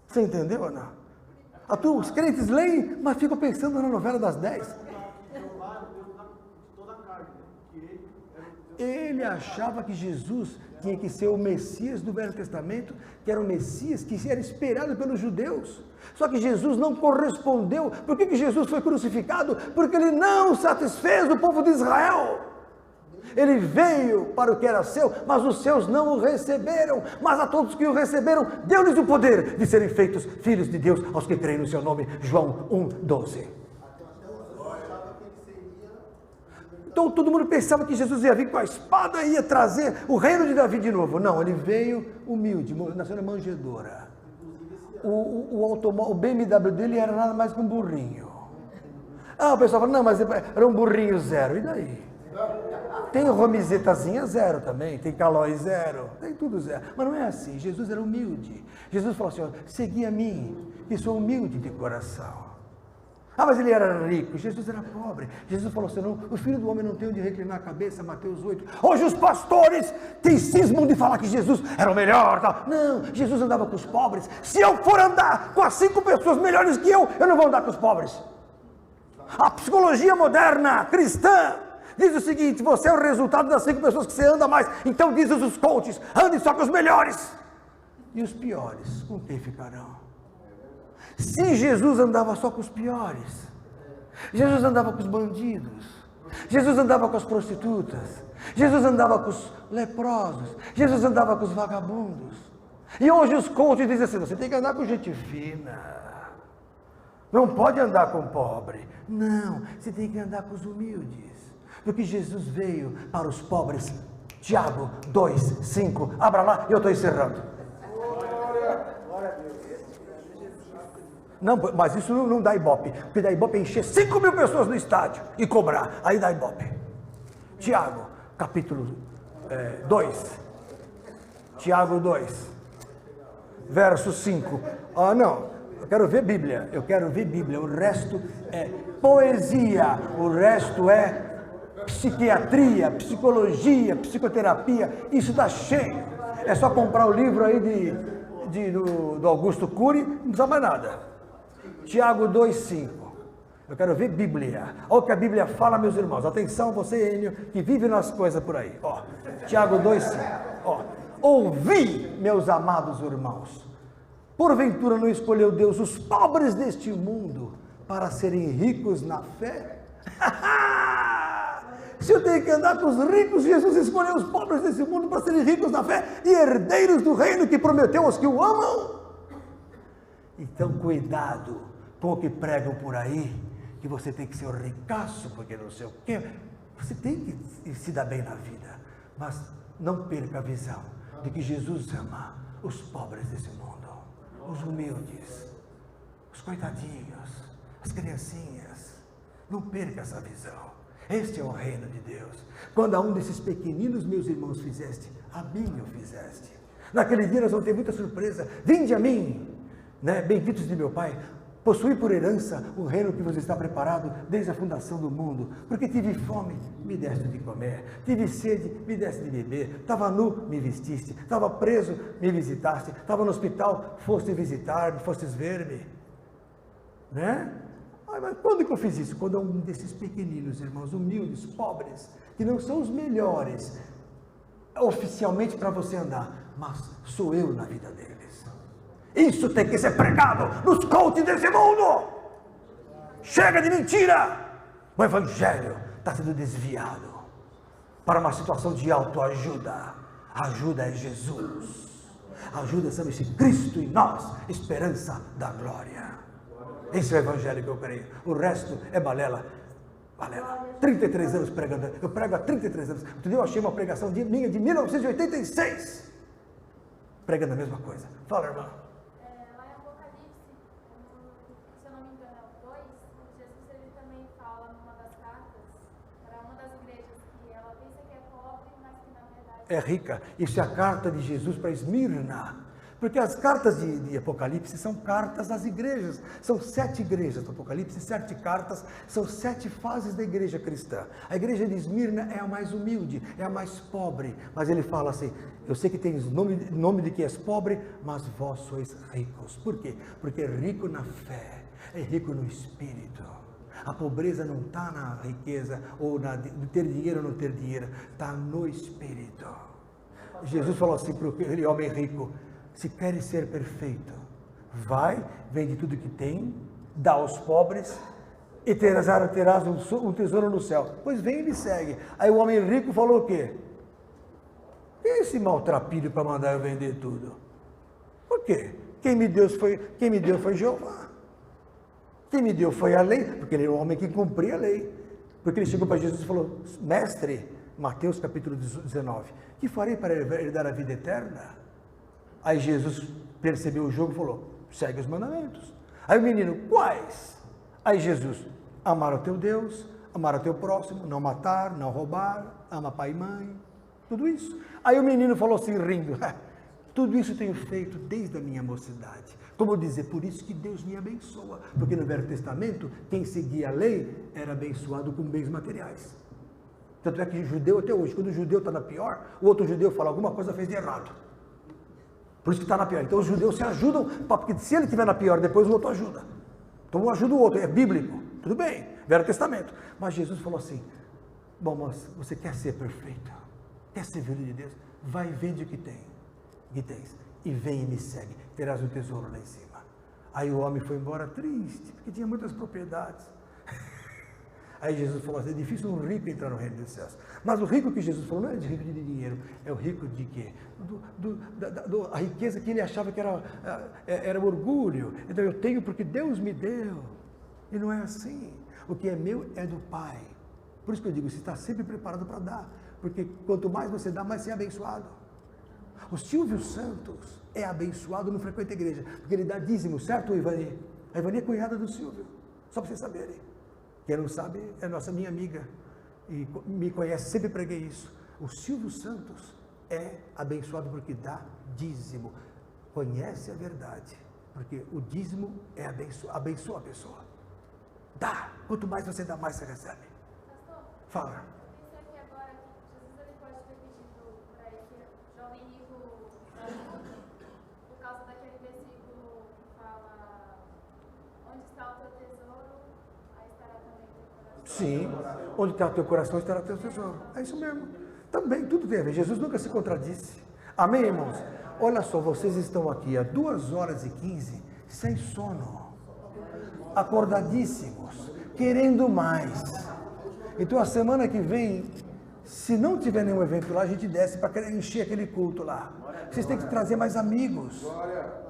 Você entendeu ou não? Os crentes leem, mas ficam pensando na novela das 10. Ele achava que Jesus tinha que ser o Messias do Velho Testamento, que era o Messias que era esperado pelos judeus. Só que Jesus não correspondeu. Por que Jesus foi crucificado? Porque ele não satisfez o povo de Israel. Ele veio para o que era seu, mas os seus não o receberam. Mas a todos que o receberam, deu-lhes o poder de serem feitos filhos de Deus, aos que creem no seu nome. João 1:12. Então todo mundo pensava que Jesus ia vir com a espada e ia trazer o reino de Davi de novo. Não, ele veio humilde, nasceu na manjedoura. O BMW dele era nada mais que um burrinho. O pessoal fala, não, mas era um burrinho zero. E daí? Tem romizetazinha zero também, tem calói zero, tem tudo zero. Mas não é assim, Jesus era humilde. Jesus falou assim, segui a mim, que sou humilde de coração. Mas ele era rico, Jesus era pobre. Jesus falou assim, o filho do homem não tem onde reclinar a cabeça, Mateus 8. Hoje os pastores têm cismam de falar que Jesus era o melhor. Tal. Não, Jesus andava com os pobres. Se eu for andar com as 5 pessoas melhores que eu não vou andar com os pobres. A psicologia moderna, cristã, Diz o seguinte: você é o resultado das 5 pessoas que você anda mais. Então diz os coaches: ande só com os melhores. E os piores, com quem ficarão? Se Jesus andava só com os piores, Jesus andava com os bandidos, Jesus andava com as prostitutas, Jesus andava com os leprosos, Jesus andava com os vagabundos. E hoje os coaches dizem assim: você tem que andar com gente fina, não pode andar com pobre. Não, você tem que andar com os humildes, porque Jesus veio para os pobres. Tiago 2:5, abra lá, eu estou encerrando. Não, mas isso não dá ibope, porque dá ibope é encher 5.000 pessoas no estádio e cobrar, aí dá ibope. Tiago, capítulo 2, Tiago 2, verso 5, não, eu quero ver Bíblia, o resto é poesia, o resto é psiquiatria, psicologia, psicoterapia, isso está cheio, é só comprar o livro aí do Augusto Cury, não precisa mais nada. Tiago 2:5, eu quero ver Bíblia, olha o que a Bíblia fala, meus irmãos, atenção você, Enio, que vive nas coisas por aí, Tiago 2:5, ouvi, meus amados irmãos, porventura não escolheu Deus os pobres deste mundo para serem ricos na fé? Se eu tenho que andar com os ricos, Jesus escolheu os pobres desse mundo para serem ricos na fé e herdeiros do reino que prometeu aos que o amam. Então cuidado com o que pregam por aí, que você tem que ser um ricaço, porque não sei o quê. Você tem que se dar bem na vida, mas não perca a visão de que Jesus ama os pobres desse mundo, os humildes, os coitadinhos, as criancinhas. Não perca essa visão. Este é o reino de Deus. Quando a um desses pequeninos, meus irmãos, fizeste, a mim o fizeste. Naquele dia nós vamos ter muita surpresa. Vinde a mim, benditos de meu Pai, possuí por herança o reino que vos está preparado desde a fundação do mundo, porque tive fome, me deste de comer, tive sede, me deste de beber, estava nu, me vestiste, estava preso, me visitaste, estava no hospital, foste visitar-me, fostes ver-me, mas quando que eu fiz isso? Quando um desses pequeninos, irmãos, humildes, pobres, que não são os melhores oficialmente para você andar, mas sou eu na vida deles. Isso tem que ser pregado nos coaches desse mundo. Chega de mentira. O evangelho está sendo desviado para uma situação de autoajuda. A ajuda é Jesus. A ajuda chama-se Cristo em nós, esperança da glória. Esse é o evangelho que eu creio. O resto é balela. Balela. 33 anos pregando. Eu prego há 33 anos. Outro dia eu achei uma pregação minha de 1986. Pregando a mesma coisa. Fala, irmã. Lá em Apocalipse, se eu não me engano, é o 2, Jesus ele também fala numa das cartas para uma das igrejas que ela pensa que é pobre, mas que na verdade é rica. Isso é a carta de Jesus para Esmirna. Porque as cartas de Apocalipse são cartas das igrejas. São 7 igrejas do Apocalipse, 7 cartas, são 7 fases da igreja cristã. A igreja de Esmirna é a mais humilde, é a mais pobre. Mas ele fala assim: eu sei que tens nome de que és pobre, mas vós sois ricos. Por quê? Porque é rico na fé, é rico no espírito. A pobreza não está na riqueza, ou de ter dinheiro ou não ter dinheiro, está no espírito. Jesus falou assim para aquele homem rico: se queres ser perfeito, vai, vende tudo que tem, dá aos pobres e terás um tesouro no céu. Pois vem e me segue. Aí o homem rico falou o quê? Esse maltrapilho para mandar eu vender tudo. Por quê? Quem me deu foi Jeová. Quem me deu foi a lei, porque ele era um homem que cumpria a lei. Porque ele chegou para Jesus e falou: mestre, Mateus capítulo 19, que farei para herdar a vida eterna? Aí Jesus percebeu o jogo e falou: segue os mandamentos. Aí o menino: quais? Aí Jesus: amar o teu Deus, amar o teu próximo, não matar, não roubar, ama pai e mãe, tudo isso. Aí o menino falou assim, rindo: tudo isso tenho feito desde a minha mocidade. Como dizer, por isso que Deus me abençoa, porque no Velho Testamento quem seguia a lei era abençoado com bens materiais. Tanto é que o judeu até hoje, quando o judeu está na pior, o outro judeu fala alguma coisa fez de errado. Por isso que está na pior. Então os judeus se ajudam, porque se ele estiver na pior, depois o outro ajuda. Então um ajuda o outro, é bíblico. Tudo bem, Velho Testamento. Mas Jesus falou assim: Bom, moço, você quer ser perfeito? Quer ser filho de Deus? Vai, vende o que tens, e vem e me segue, terás um tesouro lá em cima. Aí o homem foi embora triste, porque tinha muitas propriedades. Aí Jesus falou assim, é difícil um rico entrar no reino dos céus. Mas o rico que Jesus falou não é de rico de dinheiro, é o rico de quê? A riqueza que ele achava que era orgulho. Então eu tenho porque Deus me deu. E não é assim. O que é meu é do Pai. Por isso que eu digo, você está sempre preparado para dar. Porque quanto mais você dá, mais você é abençoado. O Silvio Santos é abençoado no Frequenta Igreja, porque ele dá dízimo, certo, Ivani? A Ivani é cunhada do Silvio, só para vocês saberem. Quem não sabe é minha amiga, e me conhece, sempre preguei isso. O Silvio Santos é abençoado porque dá dízimo, conhece a verdade, porque o dízimo é abençoa a pessoa. Dá, quanto mais você dá, mais você recebe. Pastor, Fala. pensei aqui agora que Jesus ele pode ter pedido para esse jovem rico por causa daquele versículo que fala onde está o teu tesouro, aí estará também o teu coração. Sim, onde está o teu coração estará o teu tesouro. É isso mesmo. Também, tudo tem a ver. Jesus nunca se contradisse. Amém, irmãos? Olha só, vocês estão aqui há 2h15 sem sono, acordadíssimos, querendo mais. Então a semana que vem, se não tiver nenhum evento lá, a gente desce para encher aquele culto lá. Vocês têm que trazer mais amigos,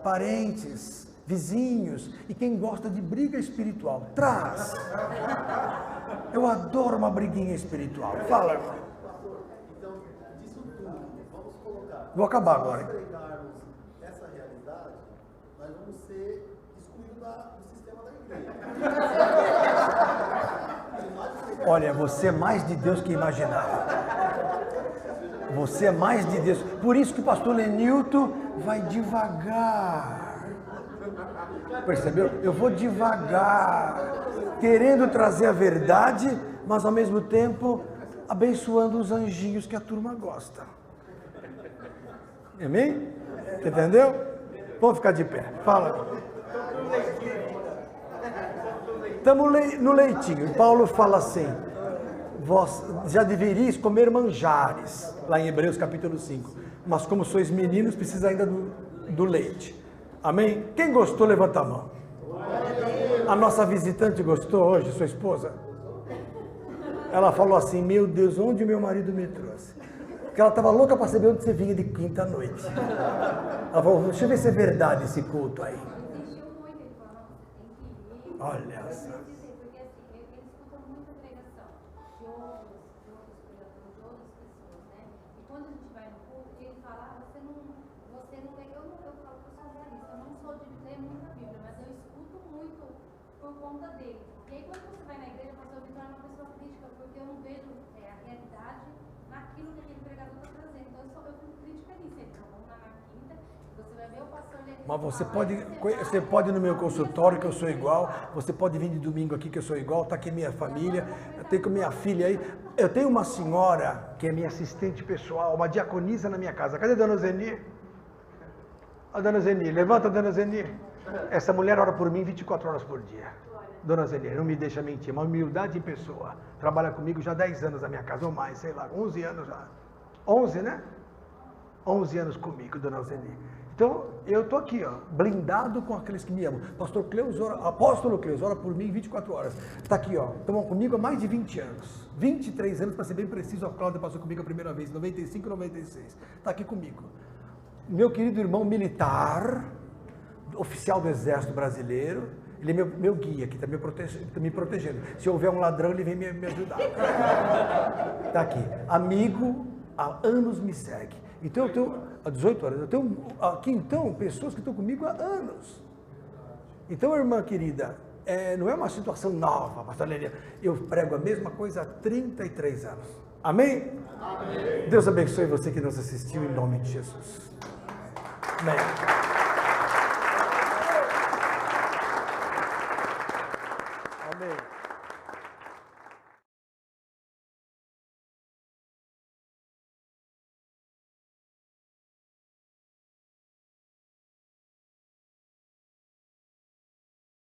parentes, vizinhos e quem gosta de briga espiritual. Traz! Eu adoro uma briguinha espiritual. Fala, irmão. Então, disso tudo, vamos colocar. Vou acabar agora, hein? Se pregarmos essa realidade, nós vamos ser excluídos do sistema da igreja. Olha, você é mais de Deus que imaginava. Você é mais de Deus. Por isso que o pastor Lenilton vai devagar. Percebeu? Eu vou devagar, querendo trazer a verdade, mas ao mesmo tempo abençoando os anjinhos que a turma gosta. Amém? Entendeu? Vamos ficar de pé. Fala. Estamos no leitinho. Paulo fala assim, vós já deveríeis comer manjares, lá em Hebreus capítulo 5. Mas como sois meninos, precisa ainda do leite. Amém? Quem gostou, levanta a mão. A nossa visitante gostou hoje, sua esposa? Ela falou assim, meu Deus, onde meu marido me trouxe? Porque ela estava louca para saber onde você vinha de quinta à noite. Ela falou, deixa eu ver se é verdade esse culto aí. Insistiu muito, ele falou, tem que ir. Olha só. Porque assim, ele escuta muita pregação de outros pregadores, de outras pessoas, né? E quando a gente vai no culto, ele fala, você não lê, eu falo que eu sou realista, eu não sou de ler muita Bíblia, mas eu escuto muito por conta dele. E aí quando você vai na igreja, o pastor Vitor é uma pessoa crítica, porque eu não vejo a realidade naquilo que aquele pregador está trazendo. Então eu fico crítica nisso. Então vamos lá na quinta, você vai ver o pastor ler. Mas você pode ir no meu consultório, que eu sou igual. Você pode vir de domingo aqui, que eu sou igual. Está aqui minha família. Eu tenho com minha filha aí. Eu tenho uma senhora que é minha assistente pessoal, uma diaconisa na minha casa. Cadê a dona Zeni? A dona Zeni, levanta a dona Zeni. Essa mulher ora por mim 24 horas por dia. Dona Zeni, não me deixa mentir, uma humildade em pessoa. Trabalha comigo já há 10 anos na minha casa, ou mais, sei lá, 11 anos já. 11, né? 11 anos comigo, dona Zeni. Então, eu estou aqui, ó, blindado com aqueles que me amam. Apóstolo Cleus, ora por mim 24 horas. Está aqui, ó, estão comigo há mais de 20 anos. 23 anos, para ser bem preciso, a Cláudia passou comigo a primeira vez, 95 e 96. Está aqui comigo. Meu querido irmão militar, oficial do Exército Brasileiro, ele é meu guia, que está me protegendo. Se houver um ladrão, ele vem me ajudar. Está aqui. Amigo, há anos me segue. Então eu tenho, há 18 anos, eu tenho aqui então pessoas que estão comigo há anos. Então, irmã querida, não é uma situação nova, pastor Lênia. Eu prego a mesma coisa há 33 anos. Amém? Amém. Deus abençoe você que nos assistiu em nome de Jesus. Amém.